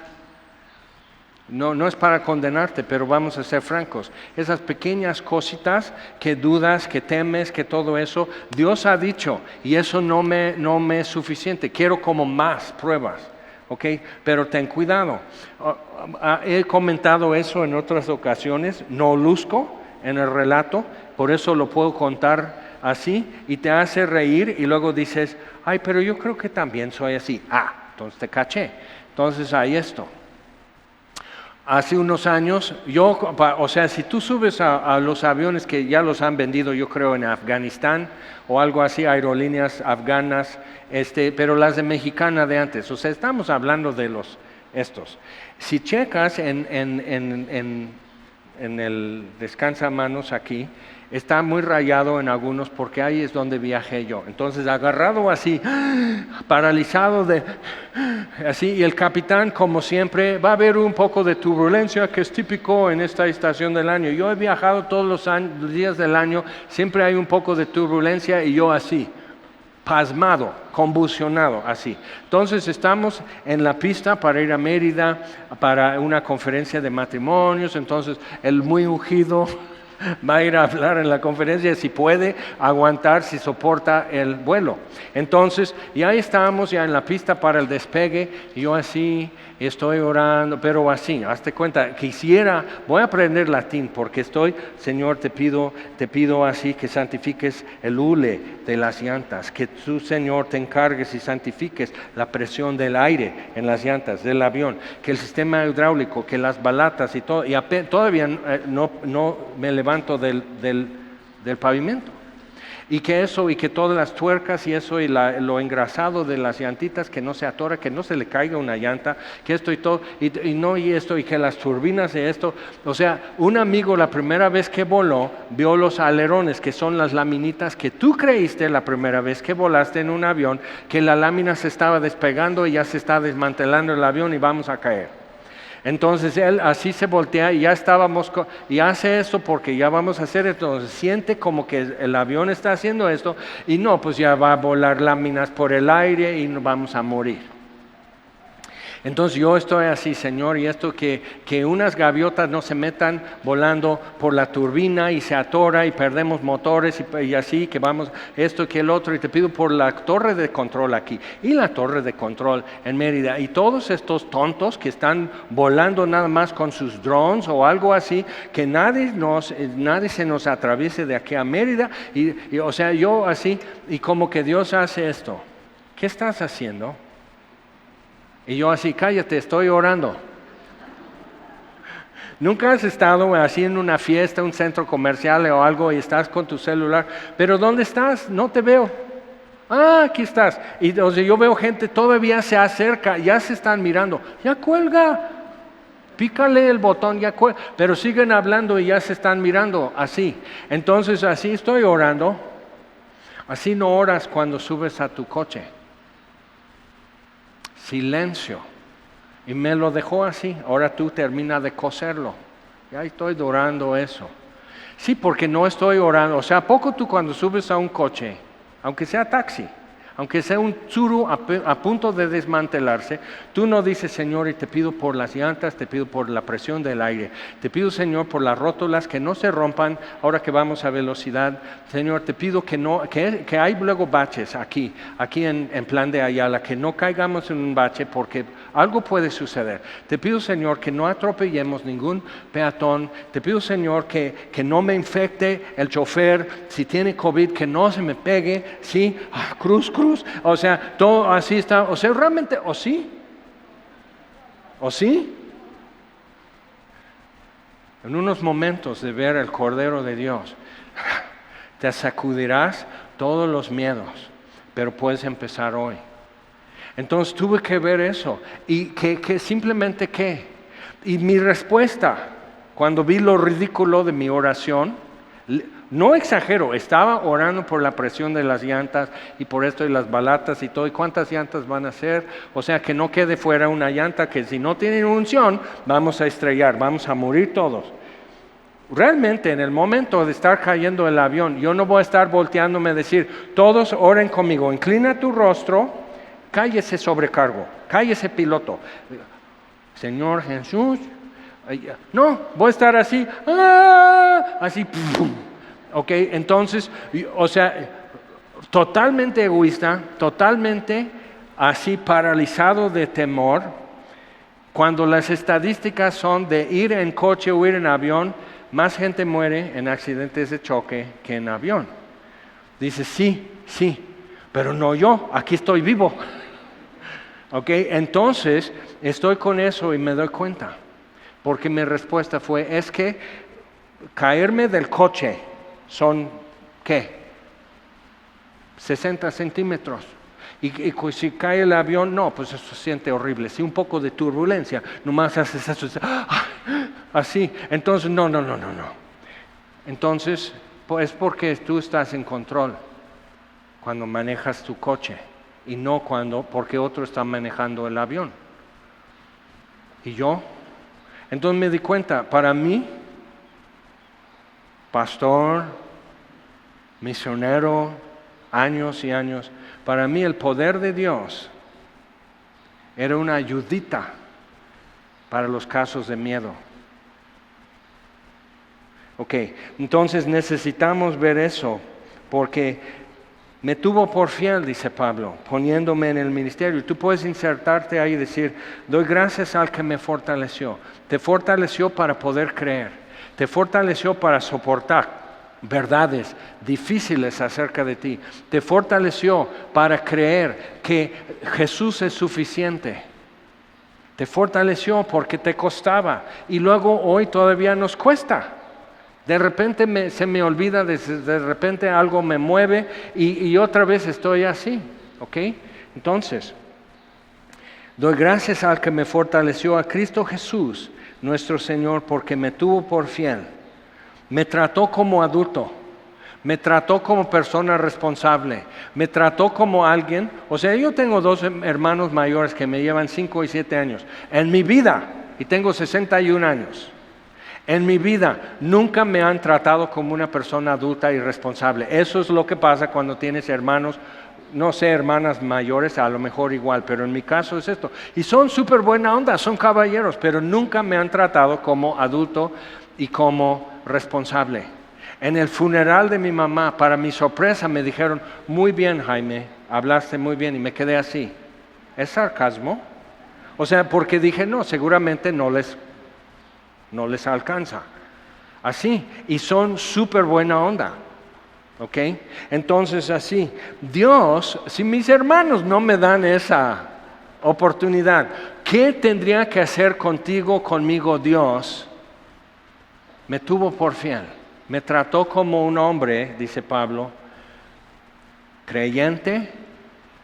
no es para condenarte, pero vamos a ser francos. Esas pequeñas cositas que dudas, que temes, que todo eso, Dios ha dicho, y eso no me es suficiente. Quiero como más pruebas, ¿ok? Pero ten cuidado. He comentado eso en otras ocasiones, no luzco en el relato, por eso lo puedo contar así, y te hace reír, y luego dices, ay, pero yo creo que también soy así. Entonces te caché. Entonces hay esto. Hace unos años, si tú subes a los aviones que ya los han vendido, yo creo en Afganistán o algo así, aerolíneas afganas, pero las de Mexicana de antes, o sea, estamos hablando de estos. Si checas en el descansamanos aquí, está muy rayado en algunos porque ahí es donde viajé yo. Entonces agarrado así, paralizado así, y el capitán, como siempre, va a haber un poco de turbulencia que es típico en esta estación del año. Yo he viajado todos los días del año, siempre hay un poco de turbulencia y yo así, pasmado, convulsionado, así. Entonces estamos en la pista para ir a Mérida para una conferencia de matrimonios. Entonces el muy ungido va a ir a hablar en la conferencia si puede aguantar, si soporta el vuelo. Entonces ya estamos ya en la pista para el despegue y yo así estoy orando, pero así, hazte cuenta, voy a aprender latín porque Señor, te pido así que santifiques el hule de las llantas, que tú, Señor, te encargues y santifiques la presión del aire en las llantas del avión, que el sistema hidráulico, que las balatas y todo, y todavía no me levanto del pavimento. Y que todas las tuercas y eso y lo engrasado de las llantitas, que no se atora, que no se le caiga una llanta, que esto y todo, y que las turbinas de esto. O sea, un amigo la primera vez que voló, vio los alerones, que son las laminitas que tú creíste la primera vez que volaste en un avión, que la lámina se estaba despegando y ya se está desmantelando el avión y vamos a caer. Entonces él así se voltea y ya estábamos, y hace esto porque ya vamos a hacer esto. Entonces siente como que el avión está haciendo esto y no, pues ya va a volar láminas por el aire y nos vamos a morir. Entonces yo estoy así, Señor, y esto que unas gaviotas no se metan volando por la turbina y se atora y perdemos motores y así, que vamos esto que el otro, y te pido por la torre de control aquí y la torre de control en Mérida y todos estos tontos que están volando nada más con sus drones o algo así, que nadie se nos atraviese de aquí a Mérida y o sea, yo así, y como que Dios hace esto. ¿Qué estás haciendo? Y yo así, cállate, estoy orando. ¿Nunca has estado así en una fiesta, un centro comercial o algo y estás con tu celular? ¿Pero dónde estás? No te veo. Aquí estás. Y entonces yo veo gente todavía se acerca, ya se están mirando. Ya cuelga. Pícale el botón, ya cuelga. Pero siguen hablando y ya se están mirando así. Entonces así estoy orando. Así no oras cuando subes a tu coche. Silencio. Y me lo dejó así. Ahora tú termina de coserlo. Ya estoy orando eso. Sí, porque no estoy orando. O sea, ¿a poco tú cuando subes a un coche, aunque sea taxi, aunque sea un Tsuru a punto de desmantelarse, tú no dices, Señor, y te pido por las llantas, te pido por la presión del aire, te pido, Señor, por las rótulas que no se rompan ahora que vamos a velocidad, Señor, te pido que hay luego baches aquí en Plan de Ayala, que no caigamos en un bache porque algo puede suceder. Te pido, Señor, que no atropellemos ningún peatón, te pido, Señor, que no me infecte el chofer, si tiene COVID, que no se me pegue, ¿sí? Cruz, o sea, todo así está, o sea, realmente, ¿o sí? En unos momentos de ver el Cordero de Dios, te sacudirás todos los miedos, pero puedes empezar hoy. Entonces tuve que ver eso, y que simplemente ¿qué? Y mi respuesta, cuando vi lo ridículo de mi oración, no exagero, estaba orando por la presión de las llantas y por esto y las balatas y todo, y cuántas llantas van a ser, o sea que no quede fuera una llanta que si no tienen unción vamos a estrellar, vamos a morir todos. Realmente en el momento de estar cayendo el avión, yo no voy a estar volteándome a decir, todos oren conmigo, inclina tu rostro, cállese sobrecargo, cállese piloto, Señor Jesús, no, voy a estar así, así, pum. Ok, entonces, o sea, totalmente egoísta, totalmente así paralizado de temor, cuando las estadísticas son de ir en coche o ir en avión, más gente muere en accidentes de choque que en avión. Dice, sí, pero no yo, aquí estoy vivo. Ok, entonces estoy con eso y me doy cuenta, porque mi respuesta fue, es que caerme del coche son, ¿qué? 60 centímetros. Y si cae el avión, no, pues eso se siente horrible. Sí, un poco de turbulencia, nomás haces eso, así. Entonces, no. Entonces, pues porque tú estás en control cuando manejas tu coche y no porque otro está manejando el avión. Y yo, entonces me di cuenta, para mí, pastor, misionero, años y años, para mí el poder de Dios era una ayudita para los casos de miedo. Ok, entonces necesitamos ver eso, porque me tuvo por fiel, dice Pablo, poniéndome en el ministerio. Tú puedes insertarte ahí y decir, doy gracias al que me fortaleció. Te fortaleció para poder creer, te fortaleció para soportar verdades difíciles acerca de ti, te fortaleció para creer que Jesús es suficiente, te fortaleció porque te costaba y luego hoy todavía nos cuesta. De repente se me olvida, de repente algo me mueve y otra vez estoy así, ¿ok? Entonces, doy gracias al que me fortaleció, a Cristo Jesús, nuestro Señor, porque me tuvo por fiel. Me trató como adulto, me trató como persona responsable, me trató como alguien. O sea, yo tengo 2 hermanos mayores que me llevan 5 y 7 años. En mi vida, y tengo 61 años, en mi vida nunca me han tratado como una persona adulta y responsable. Eso es lo que pasa cuando tienes hermanos, no sé, hermanas mayores, a lo mejor igual, pero en mi caso es esto. Y son súper buena onda, son caballeros, pero nunca me han tratado como adulto y como responsable. En el funeral de mi mamá, para mi sorpresa, me dijeron, muy bien, Jaime, hablaste muy bien, y me quedé así. ¿Es sarcasmo? O sea, porque dije, no, seguramente no les alcanza. Así, y son súper buena onda. ¿Ok? Entonces así, Dios, si mis hermanos no me dan esa oportunidad, ¿qué tendría que hacer conmigo Dios? Me tuvo por fiel, me trató como un hombre, dice Pablo, creyente,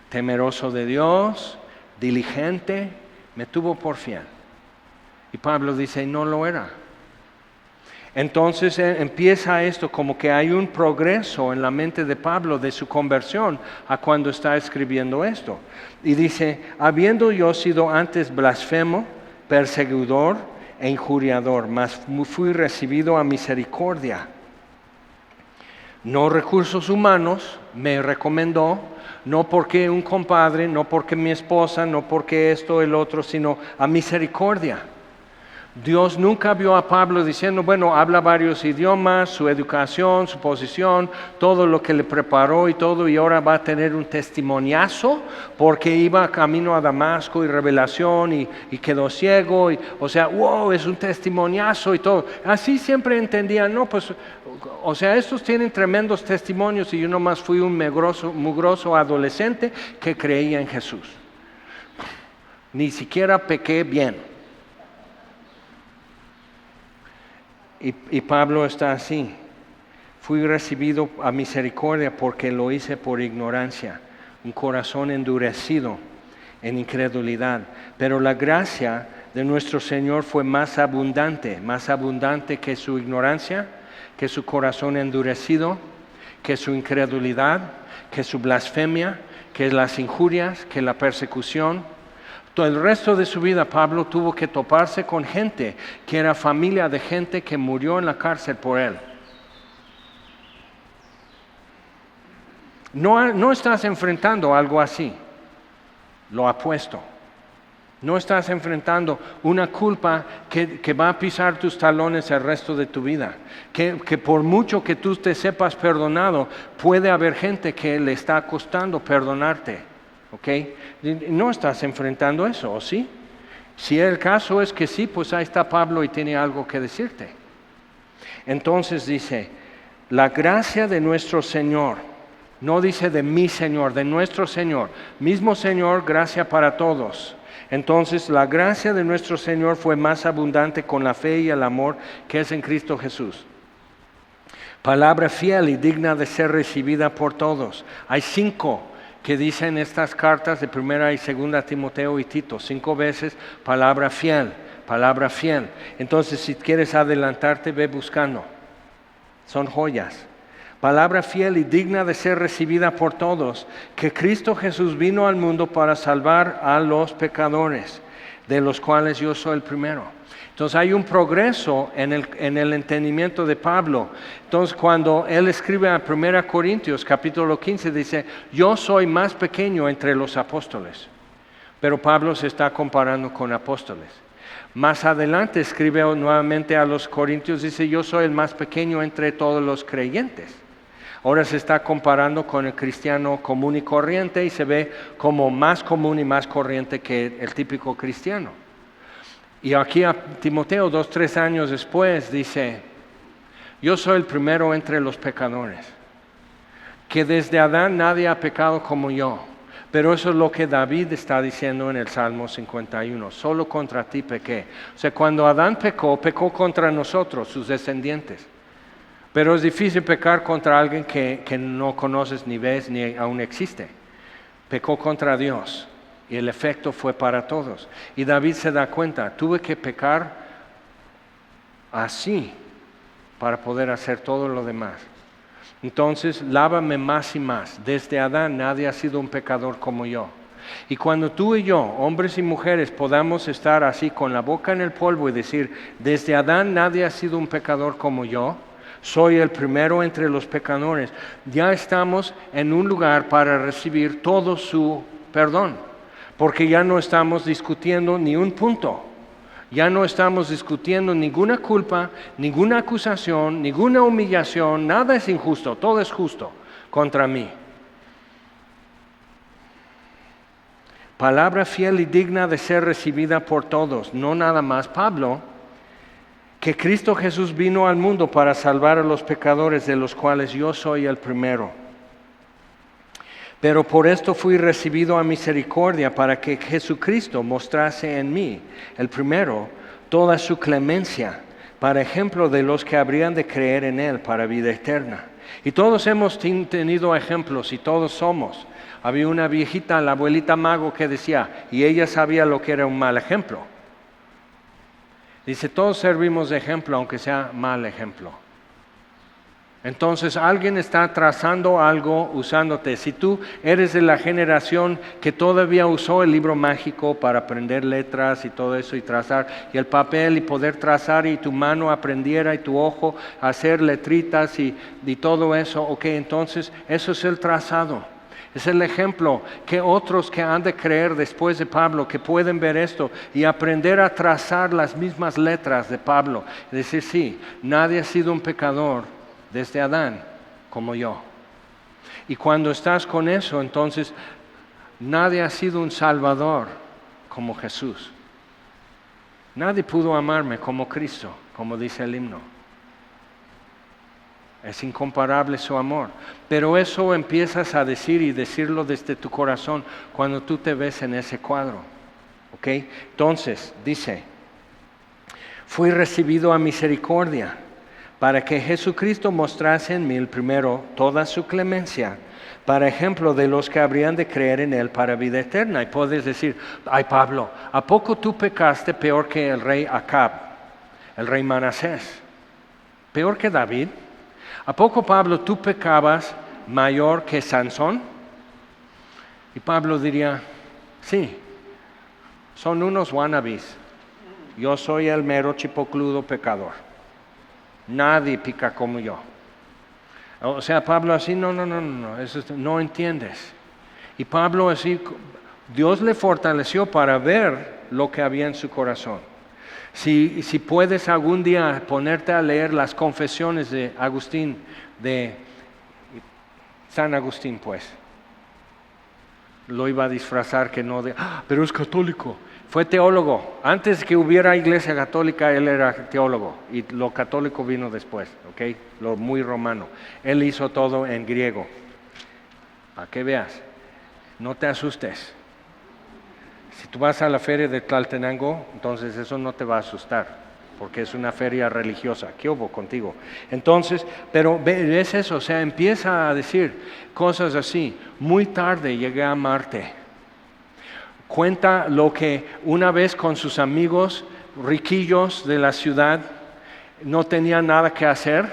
temeroso de Dios, diligente, me tuvo por fiel. Y Pablo dice, no lo era. Entonces empieza esto como que hay un progreso en la mente de Pablo de su conversión a cuando está escribiendo esto. Y dice, habiendo yo sido antes blasfemo, perseguidor e injuriador, mas fui recibido a misericordia. no recursos humanos, me recomendó, no porque un compadre, no porque mi esposa, no porque esto, el otro, sino a misericordia. Dios nunca vio a Pablo diciendo, bueno, habla varios idiomas, su educación, su posición, todo lo que le preparó y todo, y ahora va a tener un testimoniazo porque iba camino a Damasco y revelación y quedó ciego. O sea, wow, es un testimoniazo y todo. Así siempre entendían, no, pues, o sea, estos tienen tremendos testimonios y yo nomás fui un mugroso adolescente que creía en Jesús. Ni siquiera pequé bien. Y Pablo está así. Fui recibido a misericordia porque lo hice por ignorancia, un corazón endurecido en incredulidad. Pero la gracia de nuestro Señor fue más abundante que su ignorancia, que su corazón endurecido, que su incredulidad, que su blasfemia, que las injurias, que la persecución. Todo el resto de su vida Pablo tuvo que toparse con gente que era familia de gente que murió en la cárcel por él. No estás enfrentando algo así, lo apuesto. No estás enfrentando una culpa que va a pisar tus talones el resto de tu vida. Que por mucho que tú te sepas perdonado, puede haber gente que le está costando perdonarte. ¿Okay? No estás enfrentando eso, ¿o sí? Si el caso es que sí, pues ahí está Pablo y tiene algo que decirte. Entonces dice, la gracia de nuestro Señor, no dice de mi Señor, de nuestro Señor, mismo Señor, gracia para todos. Entonces la gracia de nuestro Señor fue más abundante con la fe y el amor que es en Cristo Jesús. Palabra fiel y digna de ser recibida por todos. Hay 5 que dicen estas cartas de 1 y 2 Timoteo y Tito, 5 veces palabra fiel, palabra fiel. Entonces si quieres adelantarte, ve buscando, son joyas. Palabra fiel y digna de ser recibida por todos, que Cristo Jesús vino al mundo para salvar a los pecadores, de los cuales yo soy el primero. Entonces hay un progreso en el entendimiento de Pablo. Entonces cuando él escribe a 1 Corintios capítulo 15 dice, yo soy más pequeño entre los apóstoles. Pero Pablo se está comparando con apóstoles. Más adelante escribe nuevamente a los Corintios, dice, yo soy el más pequeño entre todos los creyentes. Ahora se está comparando con el cristiano común y corriente y se ve como más común y más corriente que el típico cristiano. Y aquí a Timoteo 2-3 años después dice, yo soy el primero entre los pecadores, que desde Adán nadie ha pecado como yo. Pero eso es lo que David está diciendo en el Salmo 51, solo contra ti pequé. O sea, cuando Adán pecó contra nosotros, sus descendientes. Pero es difícil pecar contra alguien que no conoces, ni ves, ni aún existe. Pecó contra Dios. Y el efecto fue para todos. Y David se da cuenta, tuve que pecar así para poder hacer todo lo demás. Entonces, lávame más y más. Desde Adán nadie ha sido un pecador como yo. Y cuando tú y yo, hombres y mujeres, podamos estar así con la boca en el polvo y decir, desde Adán nadie ha sido un pecador como yo, soy el primero entre los pecadores, ya estamos en un lugar para recibir todo su perdón. Porque ya no estamos discutiendo ni un punto, ya no estamos discutiendo ninguna culpa, ninguna acusación, ninguna humillación, nada es injusto, todo es justo contra mí. Palabra fiel y digna de ser recibida por todos, no nada más Pablo, que Cristo Jesús vino al mundo para salvar a los pecadores, de los cuales yo soy el primero. Pero por esto fui recibido a misericordia, para que Jesucristo mostrase en mí, el primero, toda su clemencia, para ejemplo de los que habrían de creer en Él para vida eterna. Y todos hemos tenido ejemplos y todos somos. Había una viejita, la abuelita Mago, que decía, y ella sabía lo que era un mal ejemplo. Dice, todos servimos de ejemplo, aunque sea mal ejemplo. Entonces alguien está trazando algo usándote. Si tú eres de la generación que todavía usó el libro mágico para aprender letras y todo eso y trazar, y el papel y poder trazar y tu mano aprendiera y tu ojo hacer letritas y todo eso, ok, entonces eso es el trazado. Es el ejemplo que otros que han de creer después de Pablo, que pueden ver esto y aprender a trazar las mismas letras de Pablo. Es decir, sí, nadie ha sido un pecador desde Adán como yo. Y cuando estás con eso, entonces nadie ha sido un salvador como Jesús. Nadie pudo amarme como Cristo, como dice el himno. Es incomparable su amor. Pero eso empiezas a decir y decirlo desde tu corazón cuando tú te ves en ese cuadro. ¿Ok? Entonces, dice, fui recibido a misericordia para que Jesucristo mostrase en mí primero toda su clemencia, para ejemplo de los que habrían de creer en él para vida eterna. Y puedes decir, ay Pablo, ¿a poco tú pecaste peor que el rey Acab, el rey Manasés? ¿Peor que David? ¿A poco, Pablo, tú pecabas mayor que Sansón? Y Pablo diría, sí, son unos wannabes. Yo soy el mero chipocludo pecador. Nadie pica como yo. O sea, Pablo así, no, eso no entiendes. Y Pablo así, Dios le fortaleció para ver lo que había en su corazón. Si puedes algún día ponerte a leer las confesiones de Agustín, de San Agustín, pues. Lo iba a disfrazar que no de, pero es católico. Fue teólogo. Antes que hubiera iglesia católica, él era teólogo. Y lo católico vino después, ¿ok? Lo muy romano. Él hizo todo en griego. Para que veas, no te asustes. Si tú vas a la feria de Tlaltenango, entonces eso no te va a asustar, porque es una feria religiosa. ¿Qué hubo contigo? Entonces, pero ves eso, o sea, empieza a decir cosas así. Muy tarde llegué a amarte. Cuenta lo que una vez con sus amigos riquillos de la ciudad no tenían nada que hacer,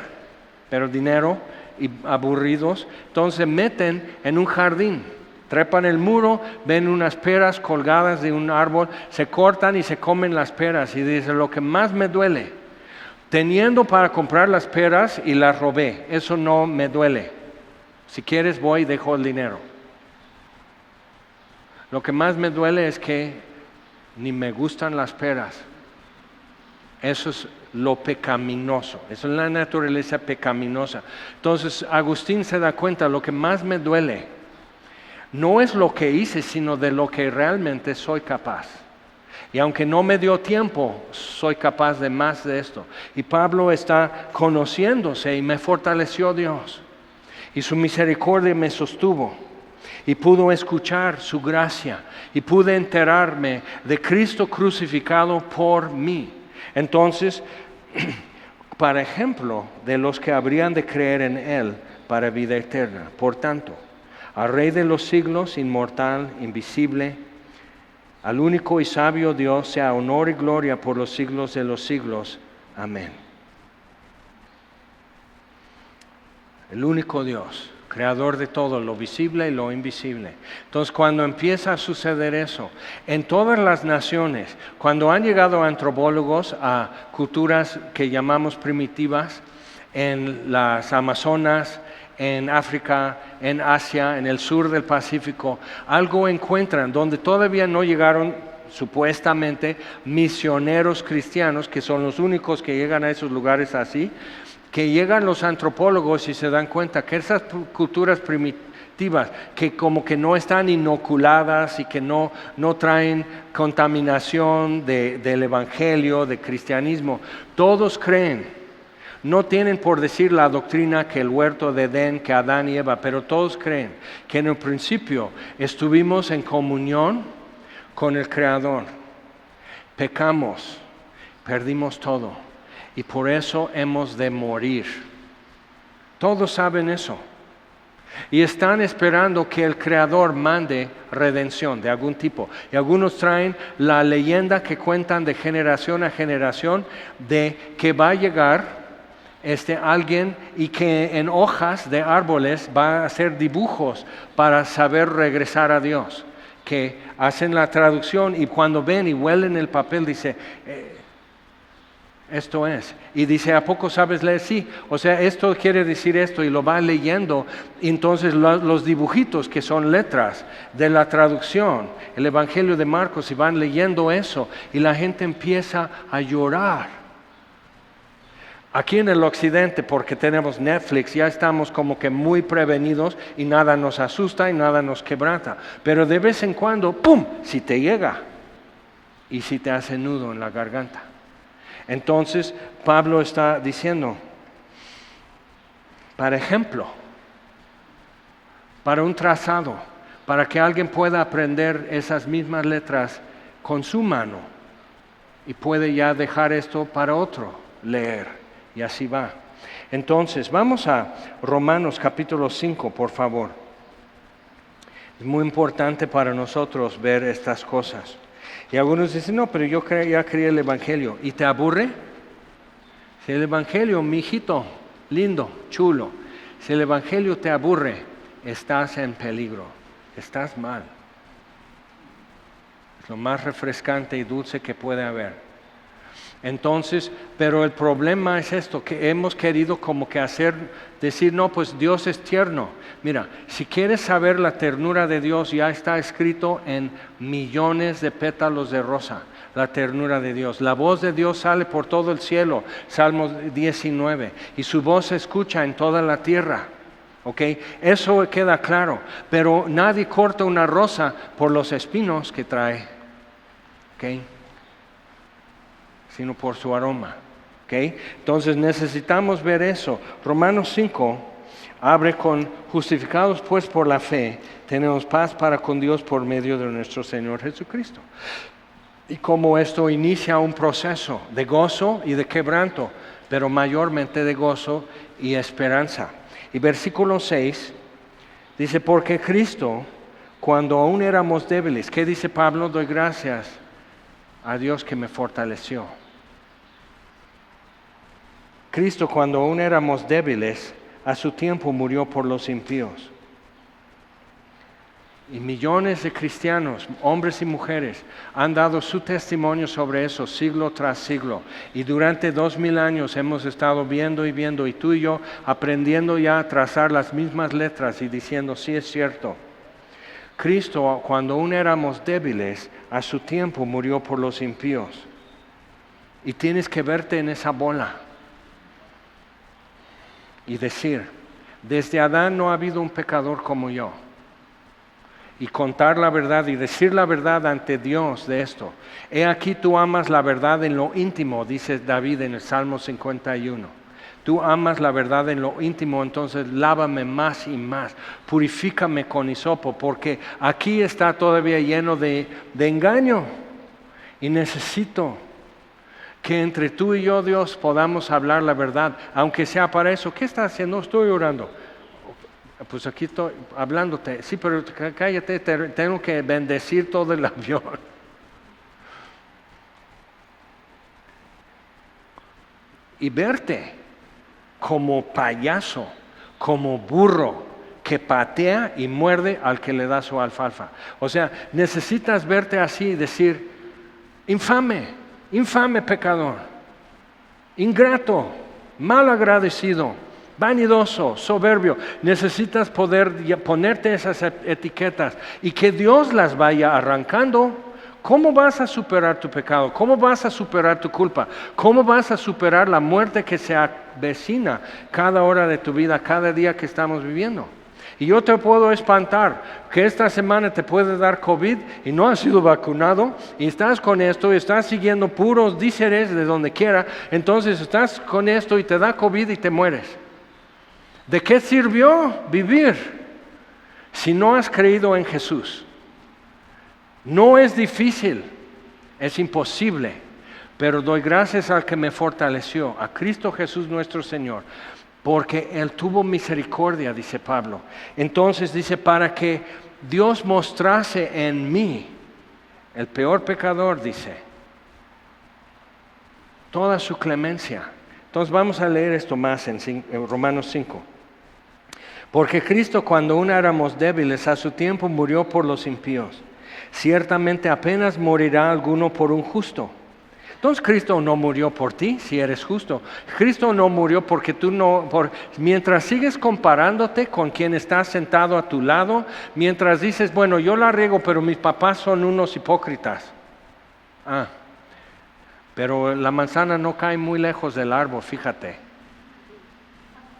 pero dinero y aburridos, entonces se meten en un jardín. Trepan el muro, ven unas peras colgadas de un árbol, se cortan y se comen las peras. Y dice, lo que más me duele, teniendo para comprar las peras y las robé, eso no me duele. Si quieres voy y dejo el dinero. Lo que más me duele es que ni me gustan las peras. Eso es lo pecaminoso, eso es la naturaleza pecaminosa. Entonces Agustín se da cuenta, lo que más me duele no es lo que hice, sino de lo que realmente soy capaz. Y aunque no me dio tiempo, soy capaz de más de esto. Y Pablo está conociéndose y me fortaleció Dios. Y su misericordia me sostuvo. Y pudo escuchar su gracia. Y pude enterarme de Cristo crucificado por mí. Entonces, para ejemplo de los que habrían de creer en él para vida eterna. Por tanto, al Rey de los siglos, inmortal, invisible, al único y sabio Dios, sea honor y gloria por los siglos de los siglos. Amén. El único Dios, creador de todo, lo visible y lo invisible. Entonces, cuando empieza a suceder eso, en todas las naciones, cuando han llegado antropólogos a culturas que llamamos primitivas, en las Amazonas, en África, en Asia, en el sur del Pacífico, algo encuentran donde todavía no llegaron supuestamente misioneros cristianos, que son los únicos que llegan a esos lugares así, que llegan los antropólogos y se dan cuenta que esas culturas primitivas, que como que no están inoculadas y que no traen contaminación del evangelio, del cristianismo, todos creen. No tienen por decir la doctrina que el huerto de Edén, que Adán y Eva, pero todos creen que en el principio estuvimos en comunión con el Creador. Pecamos, perdimos todo y por eso hemos de morir. Todos saben eso. Y están esperando que el Creador mande redención de algún tipo. Y algunos traen la leyenda que cuentan de generación a generación de que va a llegar alguien y que en hojas de árboles va a hacer dibujos para saber regresar a Dios, que hacen la traducción y cuando ven y huelen el papel dice, esto es. Y dice, ¿a poco sabes leer? Sí, o sea, esto quiere decir esto y lo va leyendo. Y entonces los dibujitos que son letras de la traducción, el Evangelio de Marcos, y van leyendo eso y la gente empieza a llorar. Aquí en el occidente, porque tenemos Netflix, ya estamos como que muy prevenidos y nada nos asusta y nada nos quebranta. Pero de vez en cuando, ¡pum!, si te llega y si te hace nudo en la garganta. Entonces, Pablo está diciendo, por ejemplo, para un trazado, para que alguien pueda aprender esas mismas letras con su mano y puede ya dejar esto para otro leer. Y así va. Entonces, vamos a Romanos capítulo 5, por favor. Es muy importante para nosotros ver estas cosas. Y algunos dicen, no, pero yo ya creí el Evangelio. ¿Y te aburre? Si el Evangelio, mijito, lindo, chulo. Si el Evangelio te aburre, estás en peligro. Estás mal. Es lo más refrescante y dulce que puede haber. Entonces, pero el problema es esto, que hemos querido como que decir, no, pues Dios es tierno. Mira, si quieres saber la ternura de Dios, ya está escrito en millones de pétalos de rosa, la ternura de Dios. La voz de Dios sale por todo el cielo, Salmos 19, y su voz se escucha en toda la tierra. ¿Okay? Eso queda claro, pero nadie corta una rosa por los espinos que trae. ¿Okay? Sino por su aroma. ¿Okay? Entonces necesitamos ver eso. Romanos 5 abre con, justificados pues por la fe, tenemos paz para con Dios por medio de nuestro Señor Jesucristo. Y como esto inicia un proceso de gozo y de quebranto, pero mayormente de gozo y esperanza. Y versículo 6 dice, porque Cristo, cuando aún éramos débiles, ¿qué dice Pablo? Doy gracias a Dios que me fortaleció. Cristo, cuando aún éramos débiles, a su tiempo murió por los impíos. Y millones de cristianos, hombres y mujeres, han dado su testimonio sobre eso siglo tras siglo. Y durante 2000 años hemos estado viendo y viendo, y tú y yo aprendiendo ya a trazar las mismas letras y diciendo, sí es cierto. Cristo, cuando aún éramos débiles, a su tiempo murió por los impíos. Y tienes que verte en esa bola. Y decir, desde Adán no ha habido un pecador como yo. Y contar la verdad y decir la verdad ante Dios de esto. He aquí tú amas la verdad en lo íntimo, dice David en el Salmo 51. Tú amas la verdad en lo íntimo, entonces lávame más y más. Purifícame con hisopo, porque aquí está todavía lleno de engaño. Y necesito que entre tú y yo, Dios, podamos hablar la verdad, aunque sea para eso. ¿Qué estás haciendo? Estoy orando. Pues aquí estoy hablándote. Sí, pero cállate, tengo que bendecir todo el avión. Y verte como payaso, como burro que patea y muerde al que le da su alfalfa. O sea, necesitas verte así y decir, infame. Infame pecador, ingrato, mal agradecido, vanidoso, soberbio. Necesitas poder ponerte esas etiquetas y que Dios las vaya arrancando. ¿Cómo vas a superar tu pecado? ¿Cómo vas a superar tu culpa? ¿Cómo vas a superar la muerte que se avecina cada hora de tu vida, cada día que estamos viviendo? Y yo te puedo espantar que esta semana te puede dar COVID y no has sido vacunado y estás con esto y estás siguiendo puros díceres de donde quiera, entonces estás con esto y te da COVID y te mueres. ¿De qué sirvió vivir si no has creído en Jesús? No es difícil, es imposible, pero doy gracias al que me fortaleció, a Cristo Jesús nuestro Señor. Porque Él tuvo misericordia, dice Pablo. Entonces dice, para que Dios mostrase en mí, el peor pecador, dice, toda su clemencia. Entonces vamos a leer esto más en Romanos 5. Porque Cristo, cuando aún éramos débiles, a su tiempo murió por los impíos. Ciertamente apenas morirá alguno por un justo. Entonces Cristo no murió por ti si eres justo. Cristo no murió porque mientras sigues comparándote con quien está sentado a tu lado, mientras dices, bueno, yo la riego, pero mis papás son unos hipócritas. Pero la manzana no cae muy lejos del árbol, fíjate.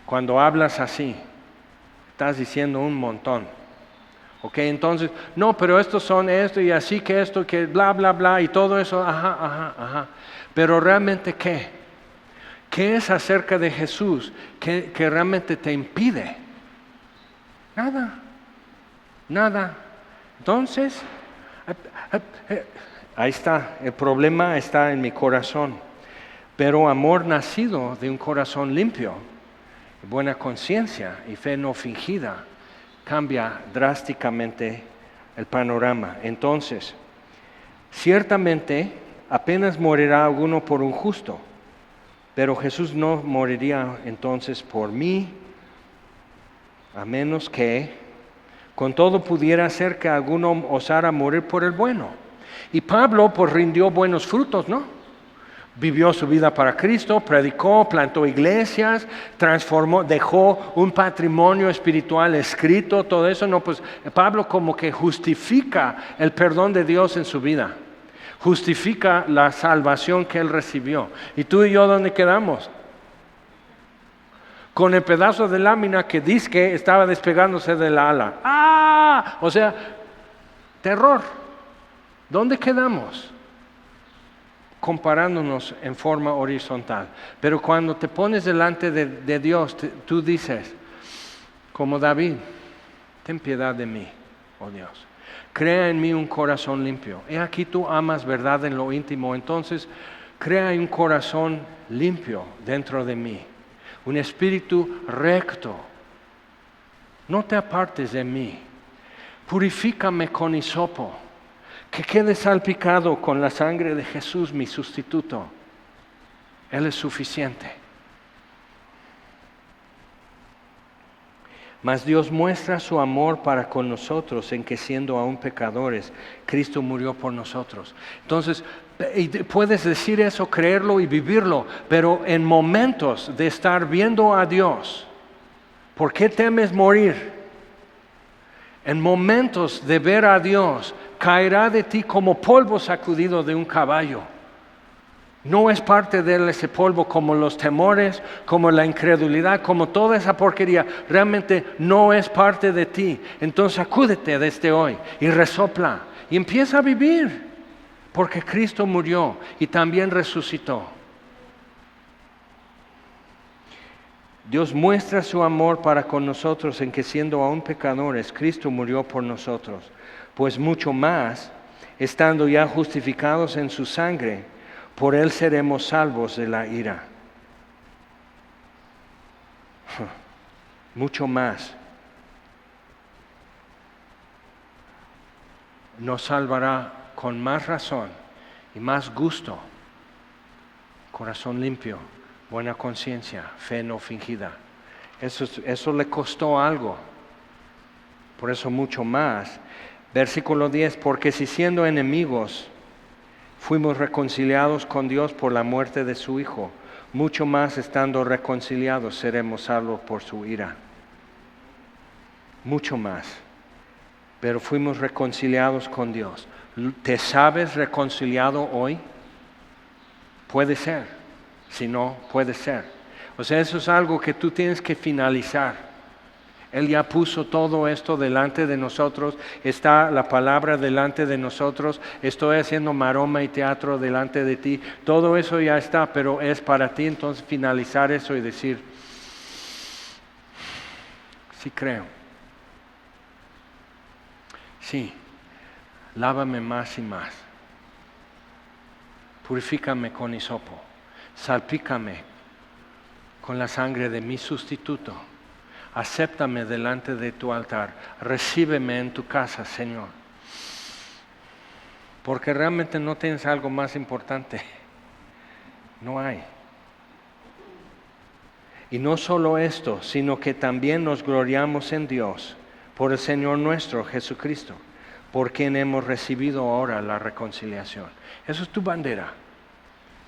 Cuando hablas así, estás diciendo un montón. Ok, entonces, no, pero estos son esto y así que esto, que bla, bla, bla y todo eso, ajá. Pero realmente, ¿qué? ¿Qué es acerca de Jesús que realmente te impide? Nada. Entonces, ahí está, el problema está en mi corazón. Pero amor nacido de un corazón limpio, buena conciencia y fe no fingida, cambia drásticamente el panorama. Entonces, ciertamente apenas morirá alguno por un justo, pero Jesús no moriría entonces por mí, a menos que con todo pudiera ser que alguno osara morir por el bueno. Y Pablo pues rindió buenos frutos, ¿no? Vivió su vida para Cristo, predicó, plantó iglesias, transformó, dejó un patrimonio espiritual escrito, todo eso. No, pues Pablo como que justifica el perdón de Dios en su vida, justifica la salvación que él recibió. ¿Y tú y yo dónde quedamos? Con el pedazo de lámina que dice que estaba despegándose de la ala. O sea, terror. ¿Dónde quedamos? Comparándonos en forma horizontal. Pero cuando te pones delante de Dios, tú dices, como David, ten piedad de mí, oh Dios. Crea en mí un corazón limpio. He aquí tú amas verdad en lo íntimo, entonces crea un corazón limpio dentro de mí. Un espíritu recto. No te apartes de mí. Purifícame con hisopo. Que quede salpicado con la sangre de Jesús, mi sustituto. Él es suficiente. Mas Dios muestra su amor para con nosotros en que siendo aún pecadores, Cristo murió por nosotros. Entonces, puedes decir eso, creerlo y vivirlo, pero en momentos de estar viendo a Dios, ¿por qué temes morir? En momentos de ver a Dios, caerá de ti como polvo sacudido de un caballo. No es parte de él ese polvo como los temores, como la incredulidad, como toda esa porquería. Realmente no es parte de ti. Entonces sacúdete desde hoy y resopla y empieza a vivir. Porque Cristo murió y también resucitó. Dios muestra su amor para con nosotros en que siendo aún pecadores, Cristo murió por nosotros. Pues mucho más, estando ya justificados en su sangre, por él seremos salvos de la ira. Mucho más. Nos salvará con más razón y más gusto. Corazón limpio, buena conciencia, fe no fingida. Eso le costó algo. Por eso mucho más. Versículo 10, porque si siendo enemigos fuimos reconciliados con Dios por la muerte de su Hijo, mucho más estando reconciliados seremos salvos por su ira. Mucho más. Pero fuimos reconciliados con Dios. ¿Te sabes reconciliado hoy? Puede ser. Si no, puede ser. O sea, eso es algo que tú tienes que finalizar. Él ya puso todo esto delante de nosotros, está la palabra delante de nosotros, estoy haciendo maroma y teatro delante de ti, todo eso ya está, pero es para ti, entonces finalizar eso y decir, sí creo, sí, lávame más y más, purifícame con hisopo, salpícame con la sangre de mi sustituto. Acéptame delante de tu altar, recíbeme en tu casa, Señor. Porque realmente no tienes algo más importante. No hay. Y no solo esto, sino que también nos gloriamos en Dios por el Señor nuestro Jesucristo, por quien hemos recibido ahora la reconciliación. Eso es tu bandera.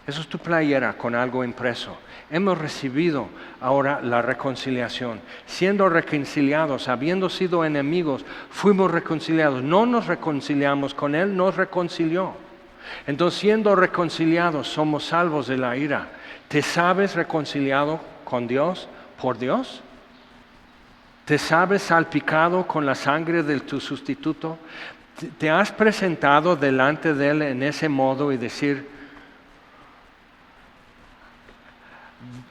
Eso es tu playera con algo impreso. Hemos recibido ahora la reconciliación. Siendo reconciliados, habiendo sido enemigos, fuimos reconciliados. No nos reconciliamos con Él, nos reconcilió. Entonces, siendo reconciliados, somos salvos de la ira. ¿Te sabes reconciliado con Dios, por Dios? ¿Te sabes salpicado con la sangre de tu sustituto? ¿Te has presentado delante de Él en ese modo y decir,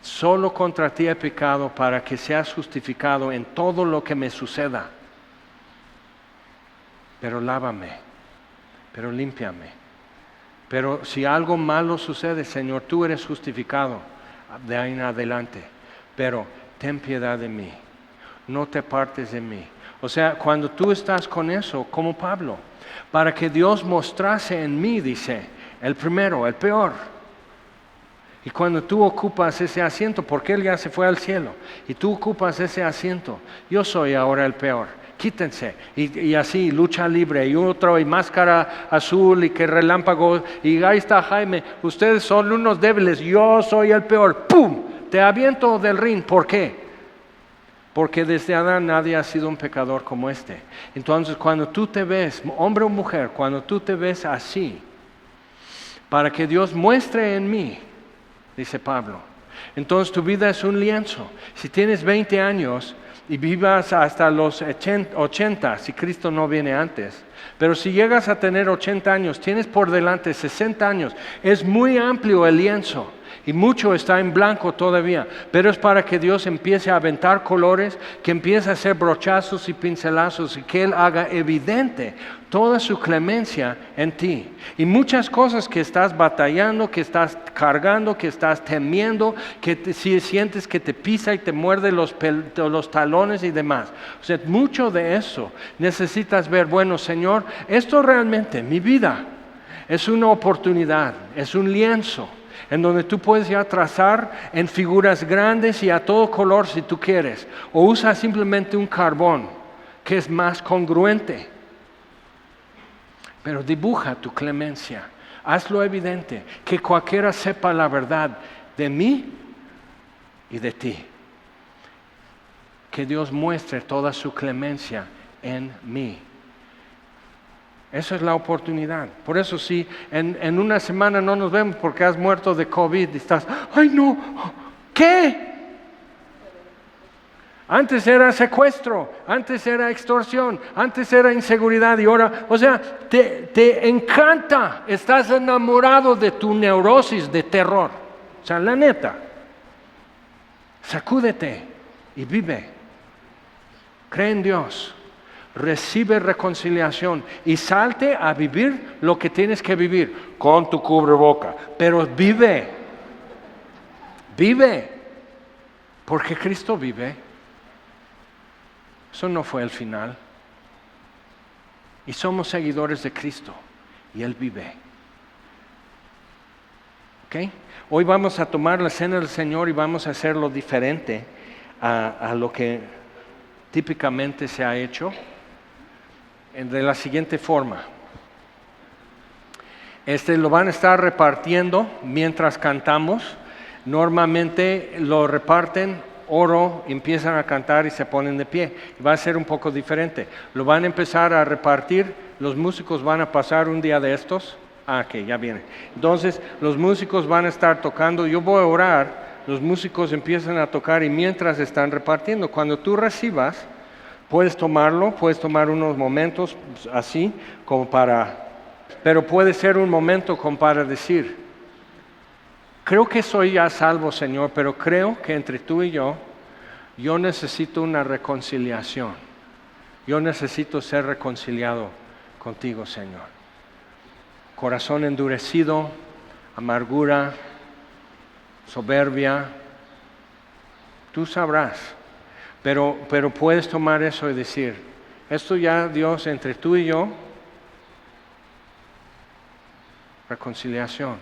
solo contra ti he pecado para que seas justificado en todo lo que me suceda? Pero lávame, pero límpiame. Pero si algo malo sucede, Señor, tú eres justificado de ahí en adelante. Pero ten piedad de mí, no te apartes de mí. O sea, cuando tú estás con eso, como Pablo, para que Dios mostrase en mí, dice, el primero, el peor. Y cuando tú ocupas ese asiento, porque Él ya se fue al cielo, y tú ocupas ese asiento, yo soy ahora el peor, quítense. Y así, lucha libre, y otro, y máscara azul, y que relámpago, y ahí está Jaime, ustedes son unos débiles, yo soy el peor, ¡pum! Te aviento del ring, ¿por qué? Porque desde Adán nadie ha sido un pecador como este. Entonces, cuando tú te ves, hombre o mujer, cuando tú te ves así, para que Dios muestre en mí, dice Pablo, entonces tu vida es un lienzo. Si tienes 20 años y vivas hasta los 80, si Cristo no viene antes, pero si llegas a tener 80 años, tienes por delante 60 años, es muy amplio el lienzo. Y mucho está en blanco todavía, pero es para que Dios empiece a aventar colores, que empiece a hacer brochazos y pincelazos y que Él haga evidente toda su clemencia en ti. Y muchas cosas que estás batallando, que estás cargando, que estás temiendo, si sientes que te pisa y te muerde los talones y demás. O sea, mucho de eso necesitas ver, bueno, Señor, esto realmente, mi vida, es una oportunidad, es un lienzo en donde tú puedes ya trazar en figuras grandes y a todo color si tú quieres, o usa simplemente un carbón que es más congruente, pero dibuja tu clemencia, hazlo evidente, que cualquiera sepa la verdad de mí y de ti, que Dios muestre toda su clemencia en mí. Esa es la oportunidad. Por eso si en una semana no nos vemos porque has muerto de COVID y estás, ¡ay no! ¿Qué? Antes era secuestro, antes era extorsión, antes era inseguridad y ahora, o sea, te encanta, estás enamorado de tu neurosis de terror. O sea, la neta, sacúdete y vive. Cree en Dios. Recibe reconciliación y salte a vivir lo que tienes que vivir con tu cubreboca, pero vive, porque Cristo vive. Eso no fue el final. Y somos seguidores de Cristo y Él vive. ¿Ok? Hoy vamos a tomar la cena del Señor y vamos a hacerlo diferente a lo que típicamente se ha hecho. De la siguiente forma. Lo van a estar repartiendo mientras cantamos. Normalmente lo reparten, oro, empiezan a cantar y se ponen de pie. Va a ser un poco diferente. Lo van a empezar a repartir, los músicos van a pasar un día de estos. Ok, ya viene. Entonces, los músicos van a estar tocando, yo voy a orar, los músicos empiezan a tocar y mientras están repartiendo, cuando tú recibas, puedes tomarlo, puedes tomar unos momentos así, como pero puede ser un momento como para decir, creo que soy ya salvo, Señor, pero creo que entre tú y yo necesito una reconciliación. Yo necesito ser reconciliado contigo, Señor. Corazón endurecido, amargura, soberbia, tú sabrás. Pero puedes tomar eso y decir, esto ya Dios entre tú y yo, reconciliación,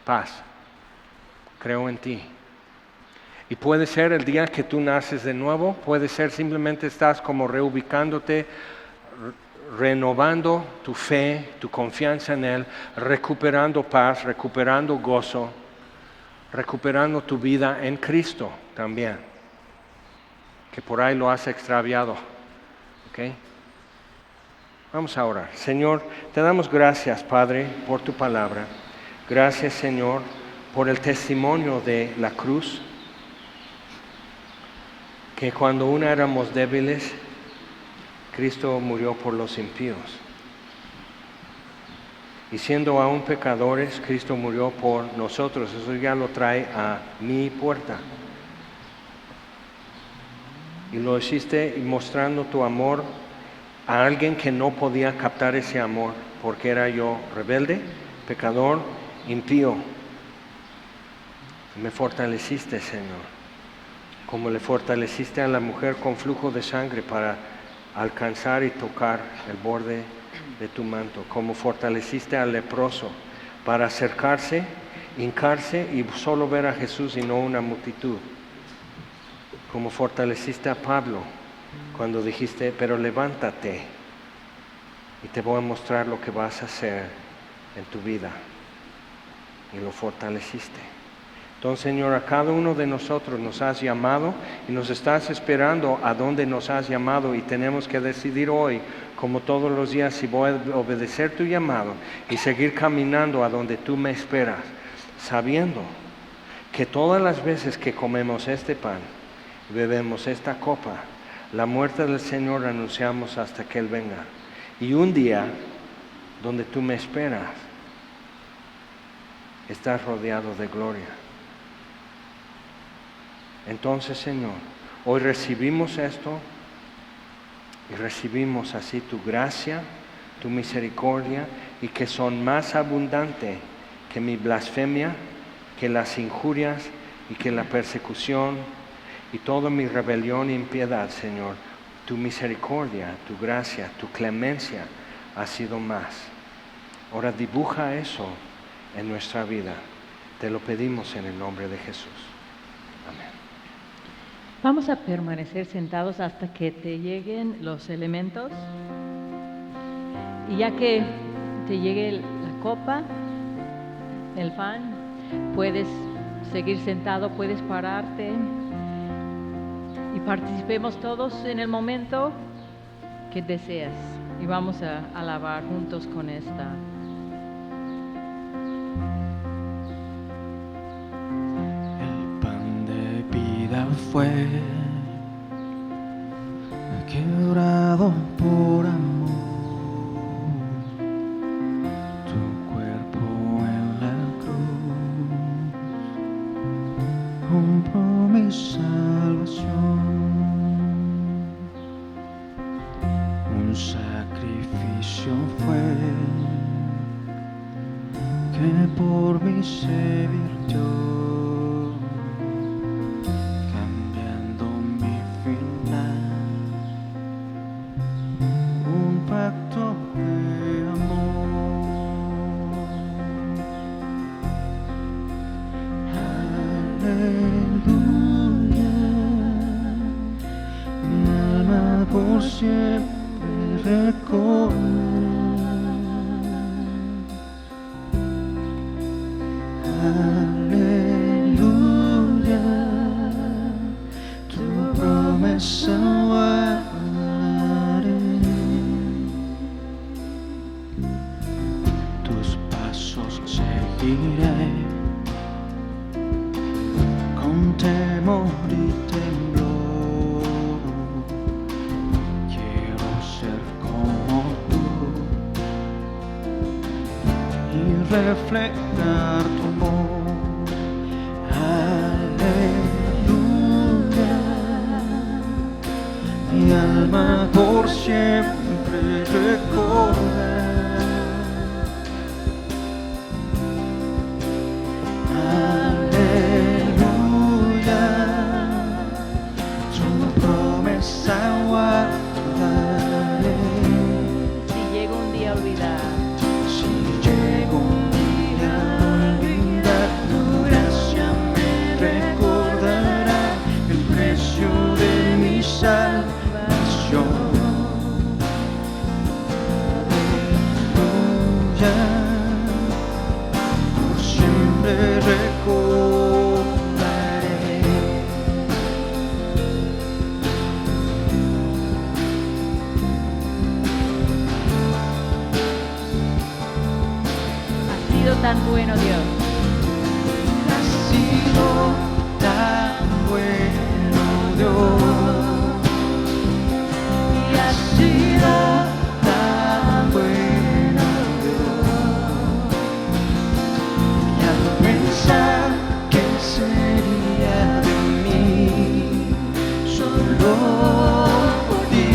paz, creo en ti. Y puede ser el día que tú naces de nuevo, puede ser simplemente estás como reubicándote, renovando tu fe, tu confianza en Él, recuperando paz, recuperando gozo, recuperando tu vida en Cristo también, que por ahí lo has extraviado. ¿Okay? Vamos a orar. Señor, te damos gracias, Padre, por tu palabra. Gracias, Señor, por el testimonio de la cruz, que cuando aún éramos débiles, Cristo murió por los impíos. Y siendo aún pecadores, Cristo murió por nosotros. Eso ya lo trae a mi puerta. Y lo hiciste mostrando tu amor a alguien que no podía captar ese amor, porque era yo rebelde, pecador, impío. Me fortaleciste, Señor, como le fortaleciste a la mujer con flujo de sangre para alcanzar y tocar el borde de tu manto, como fortaleciste al leproso para acercarse, hincarse y solo ver a Jesús y no una multitud, como fortaleciste a Pablo cuando dijiste, pero levántate y te voy a mostrar lo que vas a hacer en tu vida, y lo fortaleciste. Entonces, Señor, a cada uno de nosotros nos has llamado y nos estás esperando a donde nos has llamado, y tenemos que decidir hoy, como todos los días, si voy a obedecer tu llamado y seguir caminando a donde tú me esperas, sabiendo que todas las veces que comemos este pan y bebemos esta copa, la muerte del Señor anunciamos hasta que Él venga. Y un día donde tú me esperas, estás rodeado de gloria. Entonces, Señor, hoy recibimos esto y recibimos así tu gracia, tu misericordia, y que son más abundantes que mi blasfemia, que las injurias y que la persecución y toda mi rebelión e impiedad, Señor. Tu misericordia, tu gracia, tu clemencia ha sido más. Ahora dibuja eso en nuestra vida. Te lo pedimos en el nombre de Jesús. Amén. Vamos a permanecer sentados hasta que te lleguen los elementos. Y ya que te llegue la copa, el pan, puedes seguir sentado, puedes pararte y participemos todos en el momento que deseas. Y vamos a alabar juntos con esta. El pan de vida fue quebrado por amor, tu cuerpo en la cruz compró mi salvación, un sacrificio fue que por mí se virtió, cambiando mi final, un pacto de amor. Aleluya, mi alma por siempre recorre. Aleluya, tu promesa guardaré. Tus pasos seguiré con temor y temblor. Quiero ser como tú y reflejar tu amor. Aleluya, mi alma por siempre recorre. Aleluya, tu promesa guardaré. Si llega un día a olvidar, Si llego un día a olvidar, tu gracia me recordará. tan bueno, Dios. Has sido tan bueno, Dios. Y has sido tan bueno, Dios. Y al pensar que sería de mí solo por ti,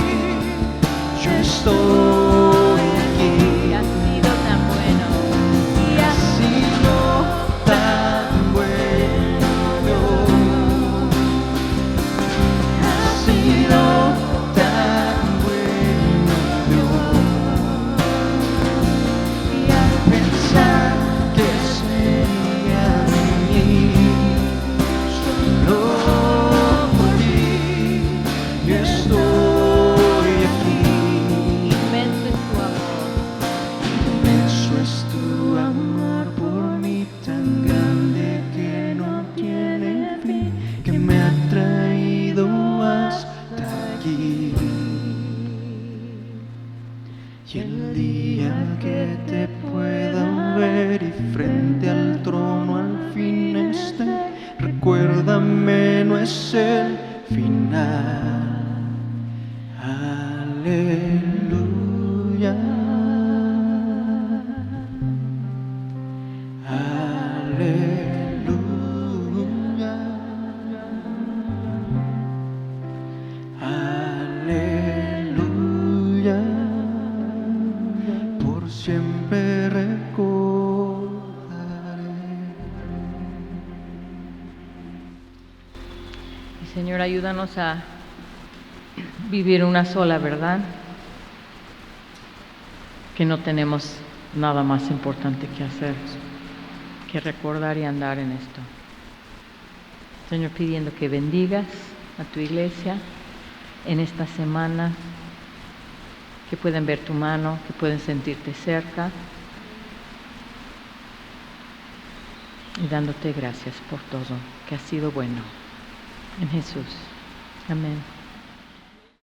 yo estoy aquí. Y has sido tan bueno. Y has sido tan bueno, Dios. Has sido tan bueno, Dios. Y al pensar que sería de mí solo por ti, yo estoy aquí. Inmenso es tu amor. Inmenso es tu amor por mí, tan grande que no tiene fin, que me ha traído hasta aquí. Y el día que te pueda ver y frente al trono al fin esté, recuérdame, no es el final. Aleluya. Aleluya. Aleluya. Por siempre recordaré. Y Señor, ayúdanos a vivir una sola verdad, que no tenemos nada más importante que hacer que recordar y andar en esto. Señor, pidiendo que bendigas a tu iglesia en esta semana, que puedan ver tu mano, que puedan sentirte cerca, y dándote gracias por todo, que ha sido bueno. En Jesús. Amén.